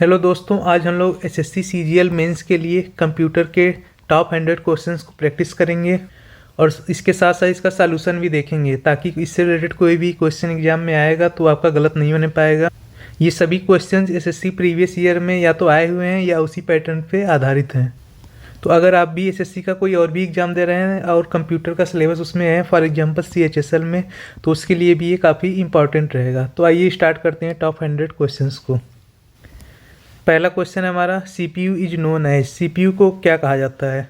Hello दोस्तों, आज हम लोग एसएससी सीजीएल मेंस के लिए कंप्यूटर के टॉप 100 क्वेश्चंस को प्रैक्टिस करेंगे और इसके साथ साथ इसका सॉल्यूशन भी देखेंगे ताकि इससे रिलेटेड कोई भी क्वेश्चन एग्जाम में आएगा तो आपका गलत नहीं होने पाएगा। ये सभी क्वेश्चंस एसएससी प्रीवियस ईयर में या तो आए हुए हैं या उसी पैटर्न पे आधारित हैं। तो अगर आप भी एसएससी का कोई और भी एग्ज़ाम दे रहे हैं और कंप्यूटर का सिलेबस उसमें है, फॉर एग्जांपल सीएचएसएल में, तो उसके लिए भी ये काफ़ी इंपॉर्टेंट रहेगा। तो आइए स्टार्ट करते हैं टॉप 100 क्वेश्चंस को। पहला क्वेश्चन है हमारा, CPU is known as. CPU को क्या कहा जाता है?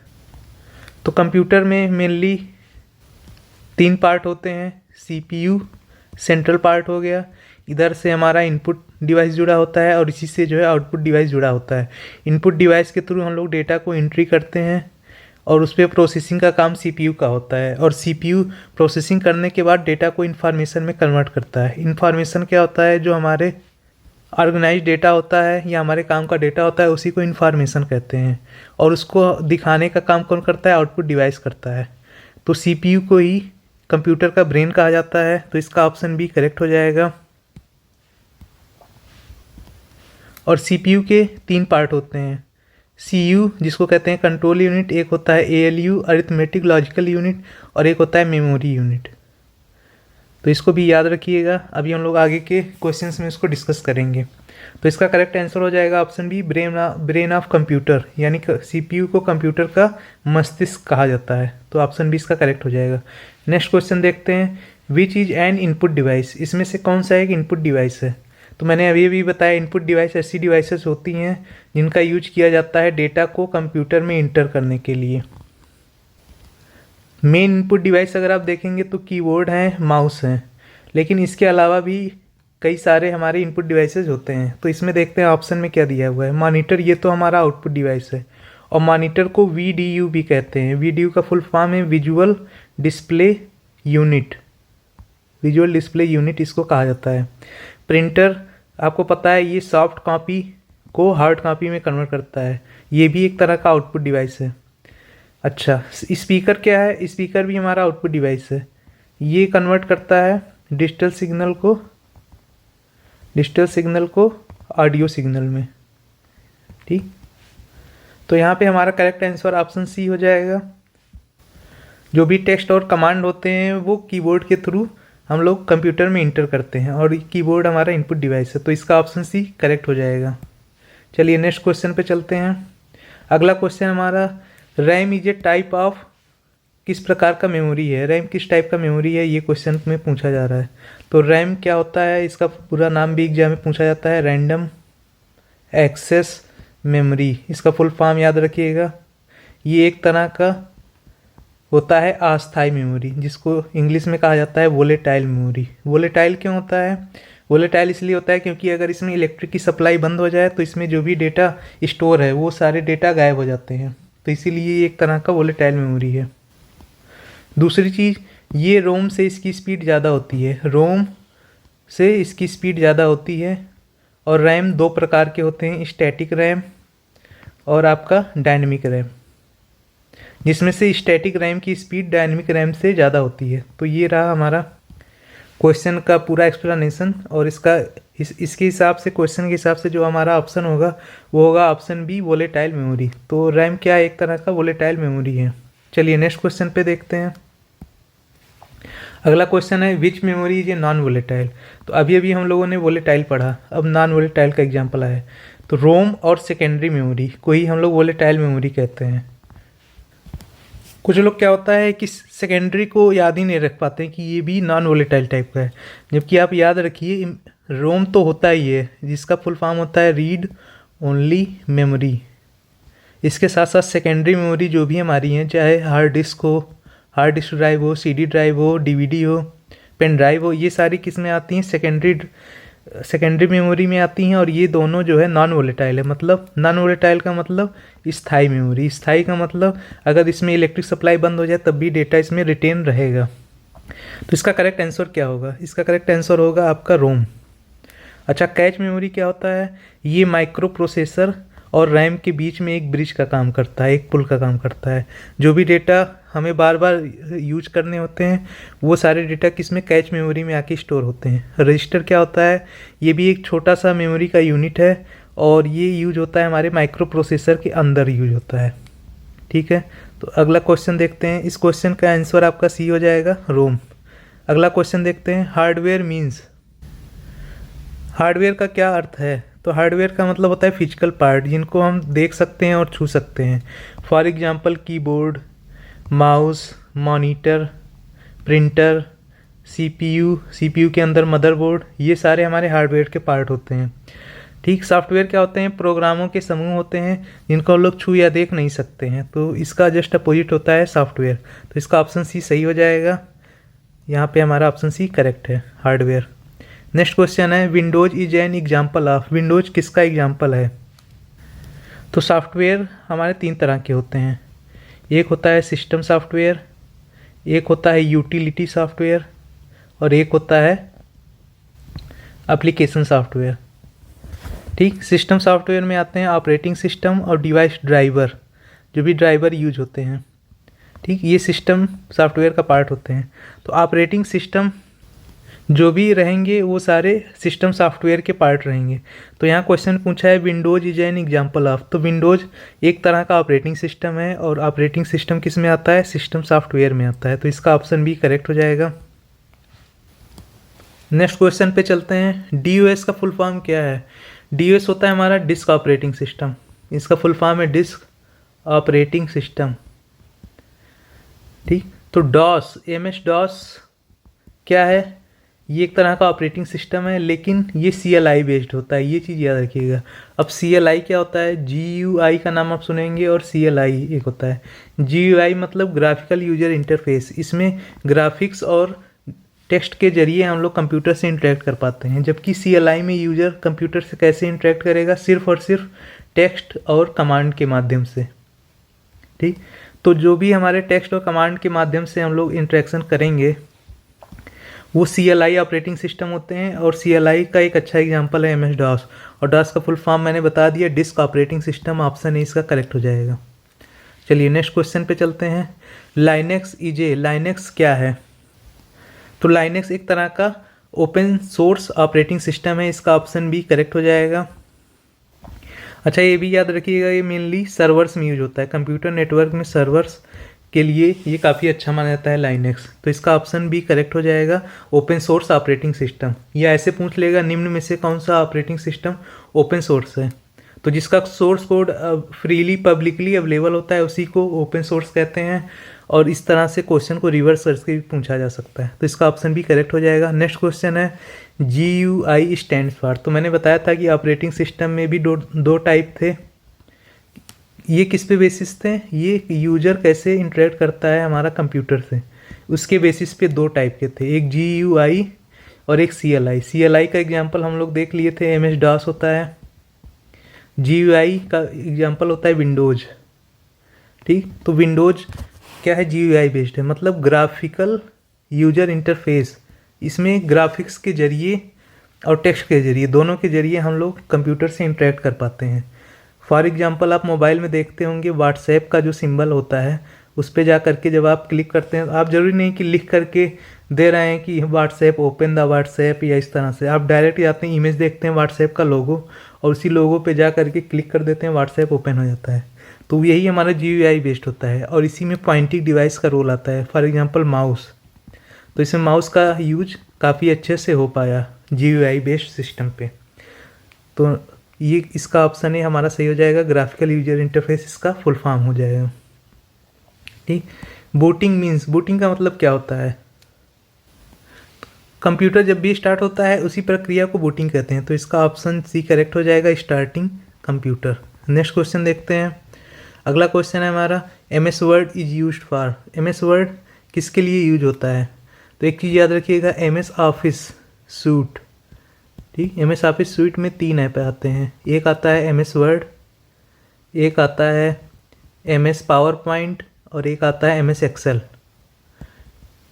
तो कंप्यूटर में मेनली 3 पार्ट होते हैं। सीपीयू सेंट्रल पार्ट हो गया, इधर से हमारा इनपुट डिवाइस जुड़ा होता है और इसी से जो है आउटपुट डिवाइस जुड़ा होता है। इनपुट डिवाइस के थ्रू हम लोग डेटा को एंट्री करते हैं और उस पर प्रोसेसिंग का काम सीपीयू का होता है और सीपीयू प्रोसेसिंग करने के बाद डेटा को इन्फॉर्मेशन में कन्वर्ट करता है। इन्फॉर्मेशन क्या होता है? जो हमारे ऑर्गेनाइज डेटा होता है या हमारे काम का डेटा होता है, उसी को इन्फॉर्मेशन कहते हैं और उसको दिखाने का काम कौन करता है? आउटपुट डिवाइस करता है। तो सीपीयू को ही कंप्यूटर का ब्रेन कहा जाता है, तो इसका ऑप्शन बी करेक्ट हो जाएगा। और सीपीयू के 3 पार्ट होते हैं। सीयू जिसको कहते हैं कंट्रोल यूनिट, एक होता है एएलयू अरिथमेटिक लॉजिकल यूनिट और एक होता है मेमोरी यूनिट। तो इसको भी याद रखिएगा। अभी हम लोग आगे के क्वेश्चंस में इसको डिस्कस करेंगे। तो इसका करेक्ट आंसर हो जाएगा option B, brain of computer, यानी सीपीयू को कंप्यूटर का मस्तिष्क कहा जाता है। तो ऑप्शन बी इसका करेक्ट हो जाएगा। नेक्स्ट क्वेश्चन देखते हैं, which is an input device. इसमें से कौन सा एक इनपुट डिवाइस है? तो मैंने अभी भी बताया, इनपुट डिवाइस ऐसी डिवाइसेस होती हैं जिनका यूज किया जाता है डेटा को कंप्यूटर में इंटर करने के लिए। मेन इनपुट डिवाइस अगर आप देखेंगे तो कीबोर्ड हैं, माउस हैं, लेकिन इसके अलावा भी कई सारे हमारे इनपुट डिवाइसेस होते हैं। तो इसमें देखते हैं ऑप्शन में क्या दिया हुआ है। मॉनिटर, ये तो हमारा आउटपुट डिवाइस है और मॉनिटर को वीडीयू भी कहते हैं। वीडीयू का फुल फॉर्म है visual display unit. Visual display unit इसको कहा जाता है। प्रिंटर आपको पता है, ये सॉफ्ट कॉपी को हार्ड कॉपी में कन्वर्ट करता है, ये भी एक तरह का आउटपुट डिवाइस है। अच्छा, स्पीकर क्या है? स्पीकर भी हमारा आउटपुट डिवाइस है। ये कन्वर्ट करता है डिजिटल सिग्नल को ऑडियो सिग्नल में। ठीक, तो यहाँ पे हमारा करेक्ट आंसर ऑप्शन सी हो जाएगा। जो भी टेक्स्ट और कमांड होते हैं वो कीबोर्ड के थ्रू हम लोग कंप्यूटर में इंटर करते हैं और कीबोर्ड हमारा इनपुट डिवाइस है, तो इसका ऑप्शन सी करेक्ट हो जाएगा। चलिए नेक्स्ट क्वेश्चन पे चलते हैं। अगला क्वेश्चन हमारा, RAM is a type of, किस प्रकार का मेमोरी है? रैम किस टाइप का मेमोरी है, ये क्वेश्चन में पूछा जा रहा है। तो रैम क्या होता है? इसका पूरा नाम भी एग्जाम में पूछा जाता है, रैंडम एक्सेस मेमोरी। इसका फुल फॉर्म याद रखिएगा। ये एक तरह का होता है अस्थायी मेमोरी, जिसको इंग्लिश में कहा जाता है वोलेटाइल मेमोरी। वोलेटाइल क्यों होता है? वोलेटाइल इसलिए होता है क्योंकि अगर इसमें इलेक्ट्रिक की सप्लाई बंद हो जाए तो इसमें जो भी डेटा स्टोर है वो सारे डेटा गायब हो जाते हैं, तो इसीलिए ये एक तरह का वोलेटाइल मेमोरी है। दूसरी चीज़, ये रोम से इसकी स्पीड ज़्यादा होती है। रोम से इसकी स्पीड ज़्यादा होती है। और रैम 2 प्रकार के होते हैं, स्टैटिक रैम और आपका डायनेमिक रैम, जिसमें से स्टैटिक रैम की स्पीड डायनेमिक रैम से ज़्यादा होती है। तो ये रहा हमारा क्वेश्चन का पूरा एक्सप्लेनेशन और इसके हिसाब से, क्वेश्चन के हिसाब से जो हमारा ऑप्शन होगा वो होगा ऑप्शन बी, वोलेटाइल मेमोरी। तो रैम क्या है? एक तरह का वोलेटाइल मेमोरी है। चलिए नेक्स्ट क्वेश्चन पे देखते हैं। अगला क्वेश्चन है, which memory is a non volatile. तो अभी हम लोगों ने वोलेटाइल पढ़ा, अब नॉन वोलेटाइल का एग्जाम्पल आया। तो रोम और सेकेंडरी मेमोरी को ही हम लोग वोलेटाइल मेमोरी कहते हैं। कुछ लोग क्या होता है कि सेकेंडरी को याद ही नहीं रख पाते कि ये भी नॉन वोलेटाइल टाइप का है, जबकि आप याद रखिए रोम तो होता ही है, जिसका फुल फॉर्म होता है रीड ओनली मेमोरी। इसके साथ साथ सेकेंडरी मेमोरी जो भी हमारी हैं, चाहे हार्ड डिस्क ड्राइव हो, सीडी ड्राइव हो, डीवीडी हो, पेन ड्राइव हो, ये सारी किस में आती हैं? सेकेंडरी मेमोरी में आती हैं। और ये दोनों जो है नॉन वोलेटाइल है। मतलब नॉन वोलेटाइल का मतलब स्थायी मेमोरी। स्थायी का मतलब अगर इसमें इलेक्ट्रिक सप्लाई बंद हो जाए तब भी डेटा इसमें रिटेन रहेगा। तो इसका करेक्ट आंसर क्या होगा? इसका करेक्ट आंसर होगा आपका रोम। अच्छा, कैच मेमोरी क्या होता है? ये माइक्रो प्रोसेसर और रैम के बीच में एक ब्रिज का काम करता है, एक पुल का काम करता है। जो भी डेटा हमें बार बार यूज करने होते हैं वो सारे डेटा किस में? कैच मेमोरी में आके स्टोर होते हैं। रजिस्टर क्या होता है? ये भी एक छोटा सा मेमोरी का यूनिट है और ये यूज होता है हमारे माइक्रो प्रोसेसर के अंदर यूज होता है। ठीक है, तो अगला क्वेश्चन देखते हैं। इस क्वेश्चन का आंसर आपका सी हो जाएगा, रोम। अगला क्वेश्चन देखते हैं, हार्डवेयर मीन्स। हार्डवेयर का क्या अर्थ है? तो हार्डवेयर का मतलब होता है फिजिकल पार्ट जिनको हम देख सकते हैं और छू सकते हैं। For example keyboard, mouse, monitor, printer, CPU के अंदर मदरबोर्ड, ये सारे हमारे हार्डवेयर के पार्ट होते हैं। ठीक, सॉफ्टवेयर क्या होते हैं? प्रोग्रामों के समूह होते हैं जिनको हम लोग छू या देख नहीं सकते हैं, तो इसका जस्ट अपोजिट होता है सॉफ्टवेयर। तो इसका ऑप्शन सी सही हो जाएगा। यहाँ पे हमारा ऑप्शन सी करेक्ट है, हार्डवेयर। नेक्स्ट क्वेश्चन है, Windows is an example of. Windows किसका एग्जाम्पल है? तो सॉफ्टवेयर हमारे 3 तरह के होते हैं। एक होता है सिस्टम सॉफ्टवेयर, एक होता है यूटिलिटी सॉफ्टवेयर, और एक होता है एप्लीकेशन सॉफ्टवेयर। ठीक, सिस्टम सॉफ्टवेयर में आते हैं ऑपरेटिंग सिस्टम और डिवाइस ड्राइवर, जो भी ड्राइवर यूज होते हैं। ठीक, ये सिस्टम सॉफ्टवेयर का पार्ट होते हैं। तो ऑपरेटिंग सिस्टम जो भी रहेंगे वो सारे सिस्टम सॉफ्टवेयर के पार्ट रहेंगे। तो यहाँ क्वेश्चन पूछा है Windows is an example of. तो विंडोज एक तरह का ऑपरेटिंग सिस्टम है, और ऑपरेटिंग सिस्टम किस में आता है? सिस्टम सॉफ्टवेयर में आता है। तो इसका ऑप्शन बी करेक्ट हो जाएगा। नेक्स्ट क्वेश्चन पे चलते हैं, DOS का फुल फॉर्म क्या है? DOS होता है हमारा डिस्क ऑपरेटिंग सिस्टम। इसका फुल फॉर्म है डिस्क ऑपरेटिंग सिस्टम। ठीक, तो डॉस, MS DOS क्या है? ये एक तरह का ऑपरेटिंग सिस्टम है, लेकिन ये CLI बेस्ड होता है, ये चीज़ याद रखिएगा। अब CLI क्या होता है? GUI का नाम आप सुनेंगे, और CLI एक होता है। GUI मतलब ग्राफिकल यूजर इंटरफेस। इसमें ग्राफिक्स और टेक्स्ट के जरिए हम लोग कंप्यूटर से इंटरेक्ट कर पाते हैं, जबकि CLI में यूजर कंप्यूटर से कैसे इंटरेक्ट करेगा? सिर्फ और सिर्फ टेक्स्ट और कमांड के माध्यम से। ठीक, तो जो भी हमारे टेक्स्ट और कमांड के माध्यम से हम लोग इंटरेक्शन करेंगे वो CLI ऑपरेटिंग सिस्टम होते हैं। और CLI का एक अच्छा एग्जांपल है MS DOS, और DOS का फुल फॉर्म मैंने बता दिया, disk operating system. Option A इसका करेक्ट हो जाएगा। चलिए नेक्स्ट क्वेश्चन पे चलते हैं, लाइनेक्स इजे। लाइनेक्स क्या है? तो लाइनेक्स एक तरह का ओपन सोर्स ऑपरेटिंग सिस्टम है। इसका ऑप्शन बी करेक्ट हो जाएगा। अच्छा, ये भी याद रखिएगा, ये मेनली सर्वर्स में यूज होता है। कंप्यूटर नेटवर्क में सर्वर्स के लिए ये काफ़ी अच्छा माना जाता है लाइनेक्स। तो इसका ऑप्शन बी करेक्ट हो जाएगा, ओपन सोर्स ऑपरेटिंग सिस्टम। या ऐसे पूछ लेगा, निम्न में से कौन सा ऑपरेटिंग सिस्टम ओपन सोर्स है? तो जिसका source code freely publicly available होता है उसी को ओपन सोर्स कहते हैं। और इस तरह से क्वेश्चन को रिवर्स करके भी पूछा जा सकता है। तो इसका ऑप्शन भी करेक्ट हो जाएगा। नेक्स्ट क्वेश्चन है, GUI स्टैंड फॉर। तो मैंने बताया था कि ऑपरेटिंग सिस्टम में भी दो टाइप थे। ये किस पे बेसिस थे? ये यूजर कैसे इंटरेक्ट करता है हमारा कंप्यूटर से, उसके बेसिस पे 2 टाइप के थे, एक GUI और एक CLI। CLI का एग्जांपल हम लोग देख लिए थे, MS DOS होता है। GUI का एग्जांपल होता है विंडोज। ठीक, तो विंडोज क्या है? GUI बेस्ड है, मतलब ग्राफिकल यूजर इंटरफेस। इसमें ग्राफिक्स के जरिए और टेक्स्ट के जरिए, दोनों के जरिए हम लोग कंप्यूटर से इंटरेक्ट कर पाते हैं। फॉर एग्जांपल आप मोबाइल में देखते होंगे व्हाट्सएप का जो सिंबल होता है, उस पर जा करके जब आप क्लिक करते हैं, आप ज़रूरी नहीं कि लिख करके दे रहे हैं कि व्हाट्सएप ओपन द व्हाट्सएप, या इस तरह से आप डायरेक्ट जाते हैं, इमेज देखते हैं व्हाट्सएप का लोगो, और उसी लोगो पे जा करके क्लिक कर देते हैं, व्हाट्सएप ओपन हो जाता है। तो यही हमारा GUI बेस्ड होता है, और इसी में पॉइंटिंग डिवाइस का रोल आता है। फॉर एग्जांपल माउस, तो इसमें माउस का यूज काफ़ी अच्छे से हो पाया GUI बेस्ड सिस्टम पे। तो ये इसका ऑप्शन है हमारा सही हो जाएगा, ग्राफिकल यूजर इंटरफेस इसका फुल फॉर्म हो जाएगा। ठीक, बूटिंग मीन्स। बूटिंग का मतलब क्या होता है? कंप्यूटर जब भी स्टार्ट होता है उसी प्रक्रिया को बूटिंग कहते हैं। तो इसका ऑप्शन सी करेक्ट हो जाएगा, स्टार्टिंग कंप्यूटर। नेक्स्ट क्वेश्चन देखते हैं। अगला क्वेश्चन है हमारा, MS Word is used for. MS word किसके लिए यूज होता है? तो एक चीज़ याद रखिएगा, MS ऑफिस सूट। ठीक, MS ऑफिस सूट में 3 ऐप आते हैं, एक आता है MS वर्ड, एक आता है MS पावर पॉइंट, और एक आता है MS एक्सेल।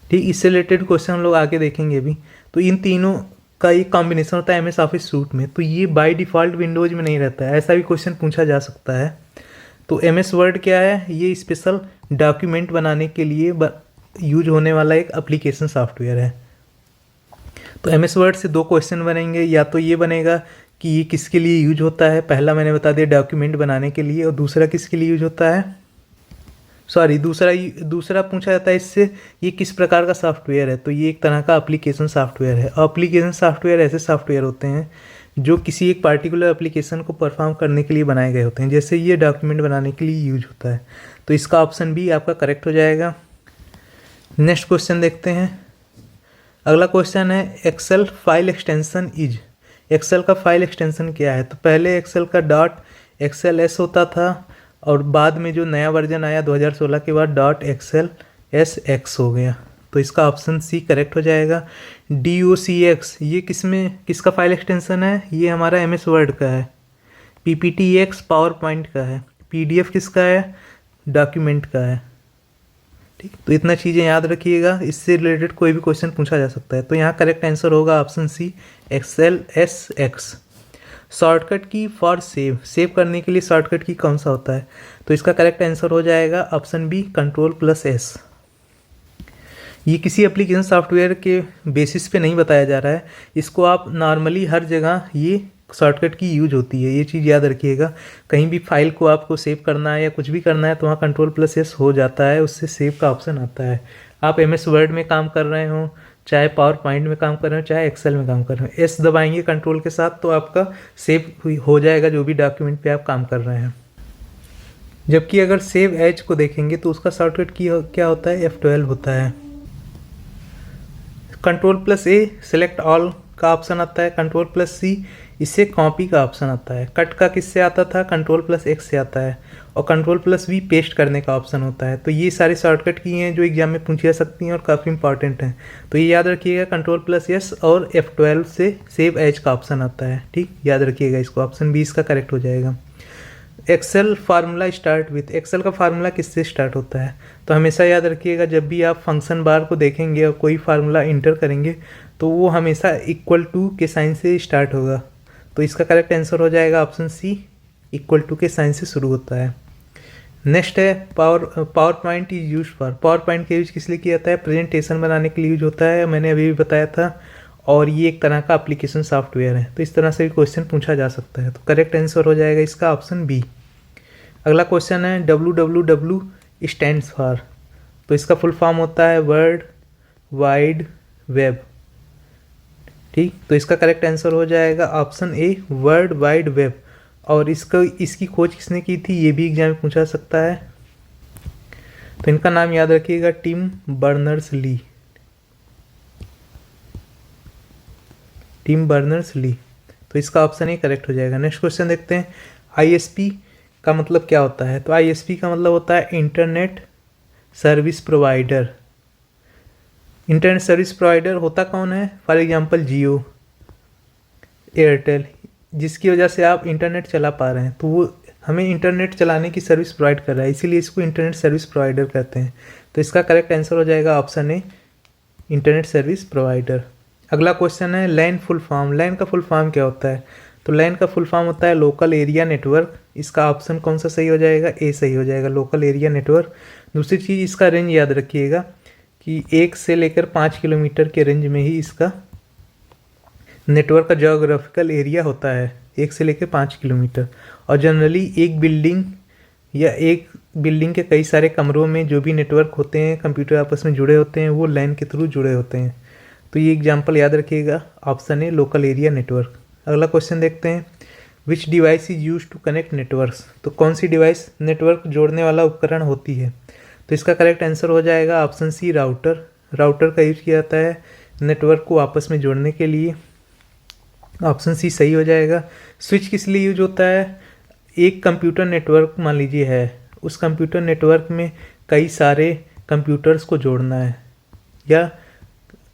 ठीक, इससे रिलेटेड क्वेश्चन हम लोग आगे देखेंगे अभी। तो इन तीनों का एक कॉम्बिनेशन होता है MS ऑफिस सूट में। तो ये बाय डिफ़ॉल्ट विंडोज में नहीं रहता है, ऐसा भी क्वेश्चन पूछा जा सकता है। तो MS वर्ड क्या है? ये स्पेशल डॉक्यूमेंट बनाने के लिए यूज होने वाला एक एप्लीकेशन सॉफ्टवेयर है। तो MS वर्ड से 2 क्वेश्चन बनेंगे, या तो ये बनेगा कि ये किसके लिए यूज होता है। पहला मैंने बता दिया डॉक्यूमेंट बनाने के लिए, और दूसरा किसके लिए यूज होता है, दूसरा पूछा जाता है इससे ये किस प्रकार का सॉफ्टवेयर है। तो ये एक तरह का एप्लीकेशन सॉफ्टवेयर है। एप्लीकेशन सॉफ्टवेयर ऐसे सॉफ्टवेयर होते हैं जो किसी एक पार्टिकुलर एप्लीकेशन को परफॉर्म करने के लिए बनाए गए होते हैं, जैसे ये डॉक्यूमेंट बनाने के लिए यूज होता है। तो इसका ऑप्शन बी आपका करेक्ट हो जाएगा। नेक्स्ट क्वेश्चन देखते हैं। अगला क्वेश्चन है Excel file extension is. Excel का फाइल एक्सटेंशन क्या है। तो पहले एक्सेल का डॉट एक्सेल एस होता था, और बाद में जो नया वर्जन आया 2016 के बाद डॉट एक्सेल एस एक्स हो गया। तो इसका ऑप्शन सी करेक्ट हो जाएगा। DOCX ये किसका फाइल एक्सटेंशन है, ये हमारा MS वर्ड का है। PPTX पावर पॉइंट का है। PDF किसका है, डॉक्यूमेंट का है। ठीक, तो इतना चीज़ें याद रखिएगा, इससे रिलेटेड कोई भी क्वेश्चन पूछा जा सकता है। तो यहाँ करेक्ट आंसर होगा option C Excel SX। Shortcut key for save करने के लिए शॉर्टकट की कौन सा होता है। तो इसका करेक्ट आंसर हो जाएगा ऑप्शन बी Ctrl+S। ये किसी एप्लीकेशन सॉफ्टवेयर के बेसिस पे नहीं बताया जा रहा है, इसको आप नॉर्मली हर जगह ये शॉर्टकट की यूज होती है, ये चीज़ याद रखिएगा। कहीं भी फाइल को आपको सेव करना है या कुछ भी करना है तो वहाँ Ctrl+S हो जाता है, उससे सेव का ऑप्शन आता है। आप MS वर्ड में काम कर रहे हो, चाहे पावर पॉइंट में काम कर रहे हो, चाहे एक्सेल में काम कर रहे हो, S दबाएंगे कंट्रोल के साथ तो आपका सेव हो जाएगा जो भी डॉक्यूमेंट पे आप काम कर रहे हैं। जबकि अगर सेव एज को देखेंगे तो उसका शॉर्टकट की क्या होता है, F12 होता है। Ctrl+A सेलेक्ट ऑल का ऑप्शन आता है। Ctrl+C इससे कॉपी का ऑप्शन आता है। कट का किससे आता था, Ctrl+X से आता है। और Ctrl+V पेस्ट करने का ऑप्शन होता है। तो ये सारे शॉर्टकट की हैं जो एग्जाम में पूछी जा सकती हैं और काफ़ी इंपॉर्टेंट हैं। तो ये याद रखिएगा, Ctrl+S और F12 से सेव एज का ऑप्शन आता है। ठीक, याद रखिएगा इसको, ऑप्शन बी इसका करेक्ट हो जाएगा। Excel formula start with. Excel का फार्मूला किससे स्टार्ट होता है। तो हमेशा याद रखिएगा, जब भी आप फंक्शन बार को देखेंगे और कोई फार्मूला इंटर करेंगे तो वो हमेशा इक्वल टू के साइन से स्टार्ट होगा। तो इसका करेक्ट आंसर हो जाएगा ऑप्शन सी, इक्वल टू के साइन से शुरू होता है। नेक्स्ट है power point is use for. Power point का यूज किस लिए किया जाता है, प्रेजेंटेशन बनाने के लिए यूज होता है, मैंने अभी भी बताया था। और ये एक तरह का एप्लीकेशन सॉफ्टवेयर है। तो इस तरह से भी क्वेश्चन पूछा जा सकता है। तो करेक्ट आंसर हो जाएगा इसका ऑप्शन बी। अगला क्वेश्चन है WWW स्टैंड्स फॉर। तो इसका फुल फॉर्म होता है वर्ल्ड वाइड वेब। ठीक, तो इसका करेक्ट आंसर हो जाएगा option a world wide web. और इसकी खोज किसने की थी, ये भी एग्जाम में पूछा सकता है। तो इनका नाम याद रखिएगा, टिम बर्नर्स-ली। Tim Berners-Lee. तो इसका ऑप्शन ए करेक्ट हो जाएगा। नेक्स्ट क्वेश्चन देखते हैं। ISP का मतलब क्या होता है। तो ISP का मतलब होता है internet service provider. Internet service provider होता कौन है, फॉर एग्जांपल जियो, एयरटेल, जिसकी वजह से आप इंटरनेट चला पा रहे हैं। तो वो हमें इंटरनेट चलाने की सर्विस प्रोवाइड कर रहा है, इसीलिए इसको इंटरनेट सर्विस प्रोवाइडर कहते हैं। तो इसका करेक्ट आंसर हो जाएगा option A internet service provider. अगला क्वेश्चन है लैन फुल फॉर्म। लैन का फुल फॉर्म क्या होता है। तो लैन का फुल फॉर्म होता है लोकल एरिया नेटवर्क। इसका ऑप्शन कौन सा सही हो जाएगा, ए सही हो जाएगा, लोकल एरिया नेटवर्क। दूसरी चीज़, इसका रेंज याद रखिएगा कि 1 से लेकर 5 किलोमीटर के रेंज में ही इसका नेटवर्क का जोग्राफिकल एरिया होता है, 1 से लेकर 5 किलोमीटर। और जनरली एक बिल्डिंग या एक बिल्डिंग के कई सारे कमरों में जो भी नेटवर्क होते हैं, कंप्यूटर आपस में जुड़े होते हैं, वो लैन के थ्रू जुड़े होते हैं। तो ये एग्जाम्पल याद रखिएगा, ऑप्शन है लोकल एरिया नेटवर्क। अगला क्वेश्चन देखते हैं। Which device is use to connect networks. तो कौन सी डिवाइस नेटवर्क जोड़ने वाला उपकरण होती है। तो इसका करेक्ट आंसर हो जाएगा ऑप्शन सी राउटर। राउटर का यूज किया जाता है नेटवर्क को आपस में जोड़ने के लिए। ऑप्शन सी सही हो जाएगा। स्विच किस लिए यूज होता है, एक कंप्यूटर नेटवर्क मान लीजिए है, उस कंप्यूटर नेटवर्क में कई सारे कंप्यूटर्स को जोड़ना है या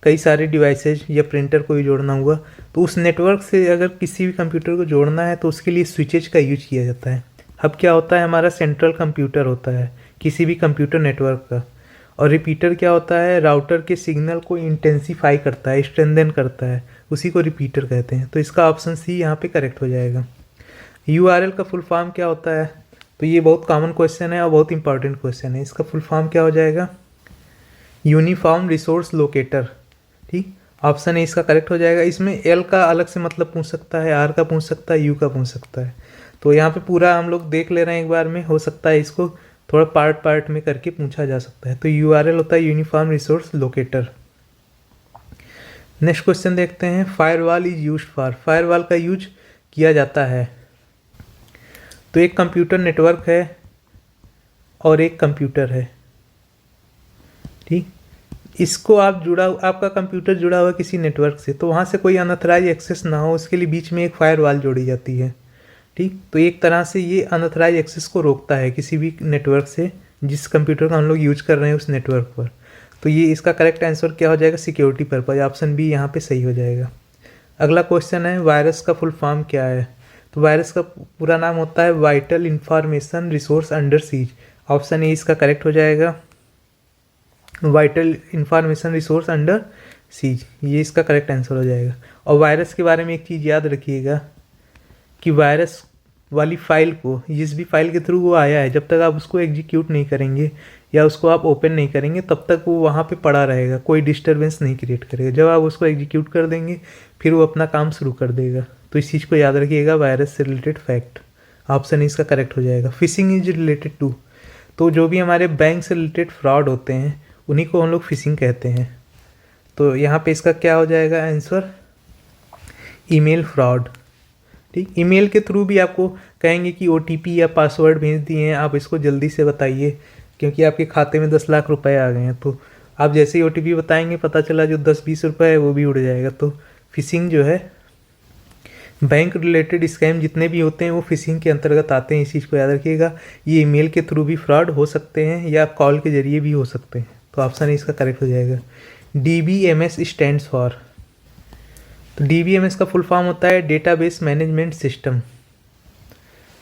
कई सारे डिवाइसेज या प्रिंटर को भी जोड़ना हुआ, तो उस नेटवर्क से अगर किसी भी कंप्यूटर को जोड़ना है तो उसके लिए स्विचेज का यूज किया जाता है। अब क्या होता है, हमारा सेंट्रल कंप्यूटर होता है किसी भी कंप्यूटर नेटवर्क का, और रिपीटर क्या होता है, राउटर के सिग्नल को इंटेंसीफाई करता है, स्ट्रेंथन करता है, उसी को रिपीटर कहते हैं। तो इसका ऑप्शन सी यहाँ पे करेक्ट हो जाएगा। URL का फुल फॉर्म क्या होता है। तो ये बहुत कॉमन क्वेश्चन है और बहुत इंपॉर्टेंट क्वेश्चन है। इसका फुल फॉर्म क्या हो जाएगा, यूनिफॉर्म रिसोर्स लोकेटर। ठीक, ऑप्शन ए इसका करेक्ट हो जाएगा। इसमें एल का अलग से मतलब पूछ सकता है, आर का पूछ सकता है, यू का पूछ सकता है। तो यहाँ पे पूरा हम लोग देख ले रहे हैं एक बार में, हो सकता है इसको थोड़ा पार्ट पार्ट में करके पूछा जा सकता है। तो यूआरएल होता है uniform resource locator. Next question देखते हैं, firewall is used for. Firewall का यूज किया जाता है, तो एक कंप्यूटर नेटवर्क है और एक कंप्यूटर है, ठीक। इसको आपका कंप्यूटर जुड़ा हुआ किसी नेटवर्क से, तो वहाँ से कोई अनऑथराइज एक्सेस ना हो, उसके लिए बीच में एक फायरवॉल जोड़ी जाती है, ठीक। तो एक तरह से ये अनऑथराइज एक्सेस को रोकता है किसी भी नेटवर्क से, जिस कंप्यूटर का हम लोग यूज कर रहे हैं उस नेटवर्क पर। तो ये इसका करेक्ट आंसर क्या हो जाएगा, सिक्योरिटी पर्पज। ऑप्शन बी यहाँ पे सही हो जाएगा। अगला क्वेश्चन है, वायरस का फुल फॉर्म क्या है। तो वायरस का पूरा नाम होता है vital information resource under seize. Option A इसका करेक्ट हो जाएगा, vital information resource under seize, ये इसका करेक्ट आंसर हो जाएगा। और वायरस के बारे में एक चीज़ याद रखिएगा कि वायरस वाली फाइल को, जिस भी फाइल के थ्रू वो आया है, जब तक आप उसको एग्जीक्यूट नहीं करेंगे या उसको आप ओपन नहीं करेंगे तब तक वो वहाँ पे पड़ा रहेगा, कोई डिस्टरबेंस नहीं क्रिएट करेगा। जब आप उसको एग्जीक्यूट कर देंगे फिर वो अपना काम शुरू कर देगा। तो इस चीज़ को याद रखिएगा, वायरस से रिलेटेड फैक्ट। ऑप्शन इसका करेक्ट हो जाएगा। फिशिंग इज रिलेटेड टू, तो जो भी हमारे बैंक से रिलेटेड फ्रॉड होते हैं उन्हीं को हम लोग फिशिंग कहते हैं। तो यहाँ पे इसका क्या हो जाएगा आंसर, ईमेल फ्रॉड, ठीक। ईमेल के थ्रू भी आपको कहेंगे कि ओटीपी या पासवर्ड भेज दिए हैं, आप इसको जल्दी से बताइए क्योंकि आपके खाते में 10 लाख रुपए आ गए हैं। तो आप जैसे ही ओटीपी बताएंगे, पता चला जो 10-20 रुपये है वो भी उड़ जाएगा। तो फिशिंग जो है, बैंक रिलेटेड स्कैम जितने भी होते हैं वो फिशिंग के अंतर्गत आते हैं, इस चीज़ को याद रखिएगा। ये ईमेल के थ्रू भी फ्रॉड हो सकते हैं या कॉल के जरिए भी हो सकते हैं। तो ऑप्शन इसका करेक्ट हो जाएगा। DBMS स्टैंड्स फॉर, तो DBMS का फुल फॉर्म होता है डेटाबेस मैनेजमेंट सिस्टम।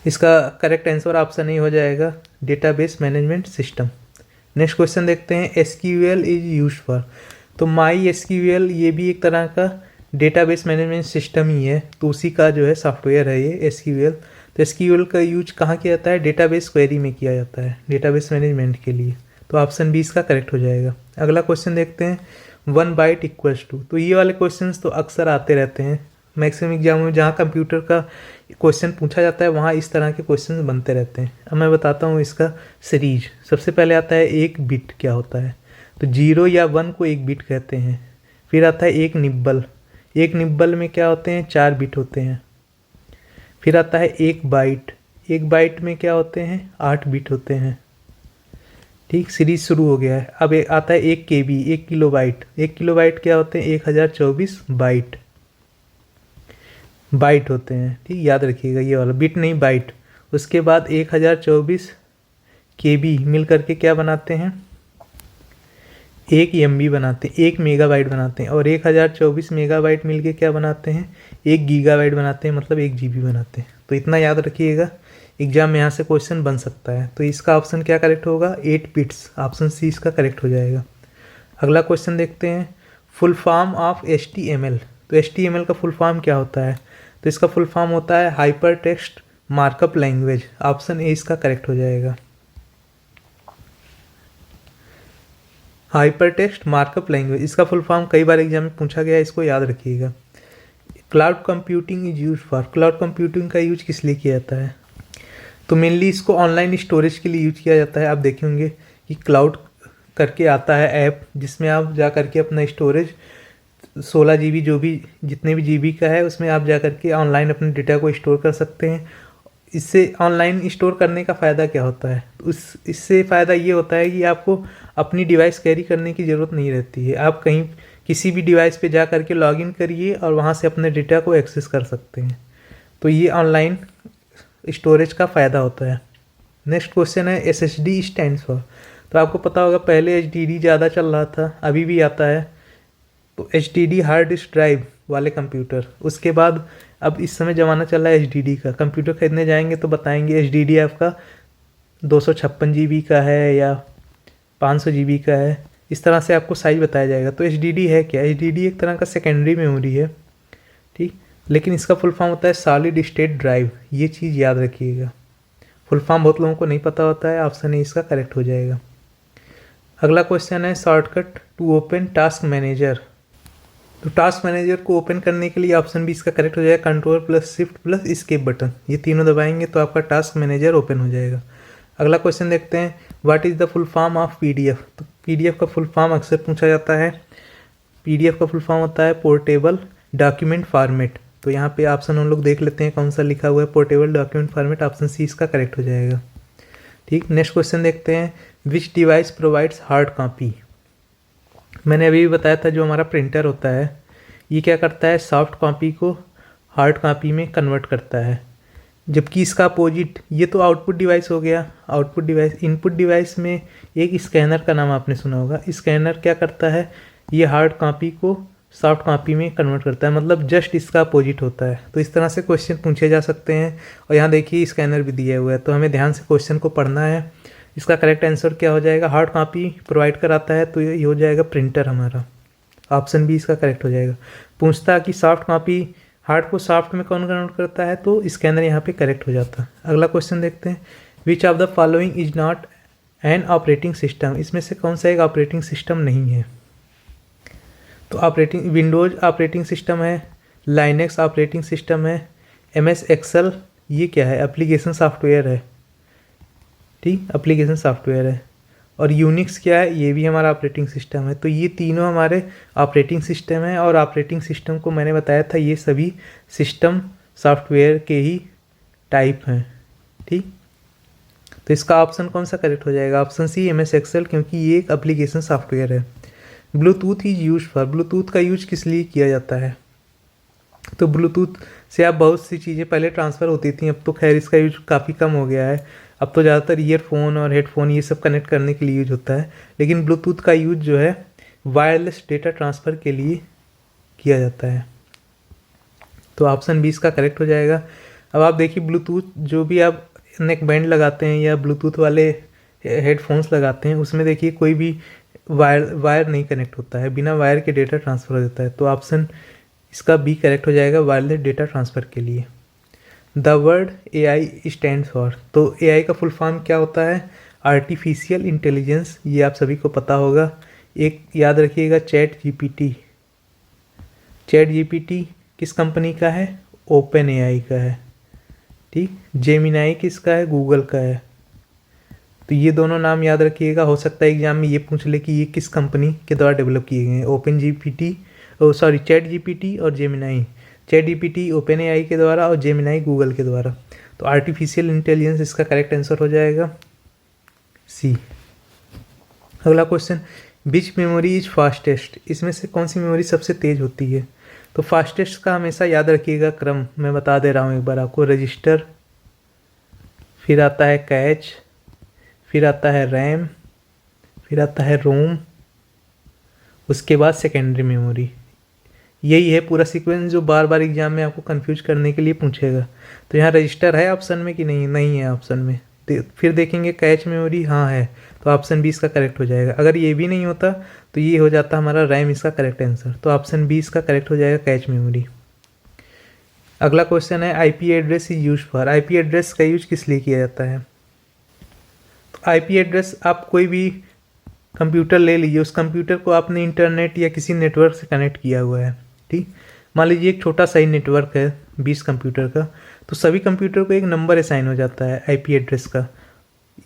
इसका करेक्ट आंसर ऑप्शन ए हो जाएगा, database management system. Next question देखते हैं, SQL इज यूज्ड फॉर। तो MySQL ये भी एक तरह का डेटाबेस मैनेजमेंट सिस्टम ही है, तो उसी का जो है सॉफ्टवेयर है ये SQL। तो SQL का यूज कहाँ किया जाता है, डेटाबेस क्वेरी में किया जाता है, डेटाबेस मैनेजमेंट के लिए। तो ऑप्शन बी इसका करेक्ट हो जाएगा। अगला क्वेश्चन देखते हैं, 1 बाइट इक्वल्स टू। तो ये वाले क्वेश्चंस तो अक्सर आते रहते हैं मैक्सिमम एग्जाम में, जहाँ कंप्यूटर का क्वेश्चन पूछा जाता है वहाँ इस तरह के क्वेश्चंस बनते रहते हैं। अब मैं बताता हूँ इसका सीरीज। सबसे पहले आता है एक बिट क्या होता है, तो 0 या 1 को एक बिट कहते हैं। फिर आता है एक निब्बल, एक निब्बल में क्या होते हैं, 4 बिट होते हैं। फिर आता है एक बाइट, एक बाइट में क्या होते हैं, 8 बिट होते हैं, ठीक। सीरीज शुरू हो गया है। अब आता है एक KB, 1 किलोबाइट, 1 किलोबाइट क्या होते हैं, 1024 बाइट, बाइट होते हैं, ठीक। याद रखिएगा ये वाला, बिट नहीं बाइट। उसके बाद 1024 KB मिल करके क्या बनाते हैं, 1 MB बनाते हैं, 1 मेगाबाइट बनाते हैं। और 1024 मेगाबाइट मिल के क्या बनाते हैं, 1 गीगाबाइट बनाते हैं, मतलब 1 GB बनाते हैं। तो इतना याद रखिएगा, एग्जाम में यहाँ से क्वेश्चन बन सकता है। तो इसका ऑप्शन क्या करेक्ट होगा, 8 बिट्स। ऑप्शन सी इसका करेक्ट हो जाएगा। अगला क्वेश्चन देखते हैं, फुल फॉर्म ऑफ HTML। तो HTML का फुल फॉर्म क्या होता है, तो इसका फुल फॉर्म होता है hyper text markup language. Option A इसका करेक्ट हो जाएगा, हाइपर टेक्स्ट मार्कअप लैंग्वेज। इसका फुल फॉर्म कई बार एग्जाम में पूछा गया है, इसको याद रखिएगा। Cloud computing is use for. Cloud computing का यूज किस लिए किया जाता है, तो मेनली इसको ऑनलाइन स्टोरेज के लिए यूज किया जाता है। आप देखेंगे कि क्लाउड करके आता है ऐप, जिसमें आप जा करके अपना स्टोरेज 16 GB जो भी जितने भी GB का है उसमें आप जा करके ऑनलाइन अपने डेटा को स्टोर कर सकते हैं। इससे ऑनलाइन स्टोर करने का फ़ायदा क्या होता है, इससे फ़ायदा ये होता है कि आपको अपनी डिवाइस कैरी करने की ज़रूरत नहीं रहती है। आप कहीं किसी भी डिवाइस पे जा करके लॉगिन करिए और वहाँ से अपने डेटा को एक्सेस कर सकते हैं। तो ये ऑनलाइन स्टोरेज का फ़ायदा होता है। नेक्स्ट क्वेश्चन है, SSD स्टैंड्स फॉर। तो आपको पता होगा पहले HDD ज़्यादा चल रहा था, अभी भी आता है। तो HDD हार्ड डिस्क ड्राइव वाले कंप्यूटर। उसके बाद अब इस समय ज़माना चल रहा है HDD का। कंप्यूटर खरीदने जाएंगे तो बताएंगे HDD आपका 256 GB का है या 500 GB का है, इस तरह से आपको साइज बताया जाएगा। तो HDD है क्या, HDD एक तरह का सेकेंडरी मेमोरी है, ठीक। लेकिन इसका फुल फॉर्म होता है सॉलिड स्टेट ड्राइव। ये चीज़ याद रखिएगा, फुल फॉर्म बहुत लोगों को नहीं पता होता है। ऑप्शन ए इसका करेक्ट हो जाएगा। अगला क्वेश्चन है, shortcut to open task manager. तो टास्क मैनेजर को ओपन करने के लिए ऑप्शन भी इसका करेक्ट हो जाएगा, control plus shift plus escape button, ये तीनों दबाएंगे तो आपका टास्क मैनेजर ओपन हो जाएगा। अगला क्वेश्चन देखते हैं, what is the full form of PDF. तो पीडीएफ का फुल फॉर्म अक्सर पूछा जाता है। पीडीएफ का फुल फॉर्म होता है पोर्टेबल डॉक्यूमेंट फॉर्मेट। तो यहाँ पे ऑप्शन हम लोग देख लेते हैं कौन सा लिखा हुआ है, portable document format, option C इसका करेक्ट हो जाएगा। ठीक, नेक्स्ट क्वेश्चन देखते हैं, which device provides hard copy. मैंने अभी भी बताया था जो हमारा प्रिंटर होता है ये क्या करता है, सॉफ्ट कॉपी को हार्ड कॉपी में कन्वर्ट करता है, जबकि इसका अपोजिट ये तो आउटपुट डिवाइस हो गया। आउटपुट डिवाइस, इनपुट डिवाइस में एक स्कैनर का नाम आपने सुना होगा। स्कैनर क्या करता है, ये हार्ड कॉपी को सॉफ्ट कॉपी में कन्वर्ट करता है, मतलब जस्ट इसका अपोजिट होता है। तो इस तरह से क्वेश्चन पूछे जा सकते हैं। और यहाँ देखिए स्कैनर भी दिया हुआ है, तो हमें ध्यान से क्वेश्चन को पढ़ना है। इसका करेक्ट आंसर क्या हो जाएगा, हार्ड कॉपी प्रोवाइड कराता है तो ये हो जाएगा प्रिंटर हमारा, ऑप्शन बी इसका करेक्ट हो जाएगा। पूछता कि सॉफ्ट कॉपी हार्ड को सॉफ्ट में कौन कन्वर्ट करता है, तो स्कैनर यहाँ पे करेक्ट हो जाता। अगला क्वेश्चन देखते हैं, which of the following is not an operating system. इसमें से कौन सा एक ऑपरेटिंग सिस्टम नहीं है। तो ऑपरेटिंग, विंडोज़ ऑपरेटिंग सिस्टम है, लाइनेक्स ऑपरेटिंग सिस्टम है, MS एक्सेल ये क्या है, एप्लीकेशन सॉफ्टवेयर है। ठीक, एप्लीकेशन सॉफ्टवेयर है। और यूनिक्स क्या है, ये भी हमारा ऑपरेटिंग सिस्टम है। तो ये तीनों हमारे ऑपरेटिंग सिस्टम है, और ऑपरेटिंग सिस्टम को मैंने बताया था ये सभी सिस्टम सॉफ्टवेयर के ही टाइप हैं। ठीक, तो इसका ऑप्शन कौन सा करेक्ट हो जाएगा, ऑप्शन सी MS एक्सेल, क्योंकि ये एक एप्लीकेशन सॉफ्टवेयर है। Bluetooth is use for, Bluetooth का यूज किस लिए किया जाता है। तो ब्लूटूथ से आप बहुत सी चीज़ें पहले ट्रांसफ़र होती थी, अब तो खैर इसका यूज काफ़ी कम हो गया है। अब तो ज़्यादातर ईयरफोन और हेडफोन ये सब कनेक्ट करने के लिए यूज होता है, लेकिन ब्लूटूथ का यूज जो है वायरलेस डेटा ट्रांसफ़र के लिए किया जाता है। तो ऑप्शन बी इसका करेक्ट हो जाएगा। अब आप देखिए ब्लूटूथ जो भी आप नेक बैंड लगाते हैं या ब्लूटूथ वाले हेडफोन्स लगाते हैं, उसमें देखिए कोई भी वायर नहीं कनेक्ट होता है, बिना वायर के डेटा ट्रांसफ़र हो जाता है। तो ऑप्शन इसका बी करेक्ट हो जाएगा, वायरलेस डेटा ट्रांसफ़र के लिए। The word AI stand for, तो AI का फुल फॉर्म क्या होता है, आर्टिफिशियल इंटेलिजेंस, ये आप सभी को पता होगा। एक याद रखिएगा, ChatGPT। ChatGPT किस कंपनी का है, OpenAI का है। ठीक, जेमिनाई किसका है, गूगल का है। तो ये दोनों नाम याद रखिएगा, हो सकता है एग्जाम में ये पूछ ले कि ये किस कंपनी के द्वारा डेवलप किए गए हैं, ChatGPT और जेमिनाई। ChatGPT OpenAI के द्वारा और जेमिनाई गूगल के द्वारा। तो आर्टिफिशियल इंटेलिजेंस इसका करेक्ट आंसर हो जाएगा सी। अगला question, which memory is fastest, इसमें से कौन सी मेमोरी सबसे तेज होती है। तो फास्टेस्ट का हमेशा याद रखिएगा क्रम, मैं बता दे रहा हूँ एक बार आपको, रजिस्टर, फिर आता है कैच, फिर आता है रैम, फिर आता है रोम, उसके बाद सेकेंडरी मेमोरी। यही है पूरा सीक्वेंस जो बार बार एग्जाम में आपको कंफ्यूज करने के लिए पूछेगा। तो यहाँ रजिस्टर है ऑप्शन में कि नहीं, नहीं है ऑप्शन में। फिर देखेंगे कैच मेमोरी, हाँ है, तो ऑप्शन बी इसका करेक्ट हो जाएगा। अगर ये भी नहीं होता तो ये हो जाता हमारा रैम इसका करेक्ट आंसर। तो ऑप्शन बी इसका करेक्ट हो जाएगा, कैच मेमोरी। अगला क्वेश्चन है, IP address is use for, IP address का यूज किस लिए किया जाता है। तो IP एड्रेस, आप कोई भी कंप्यूटर ले लीजिए, उस कंप्यूटर को आपने इंटरनेट या किसी नेटवर्क से कनेक्ट किया हुआ है। ठीक, मान लीजिए एक छोटा सा ही नेटवर्क है 20 कंप्यूटर का, तो सभी कंप्यूटर को एक नंबर असाइन हो जाता है IP एड्रेस का,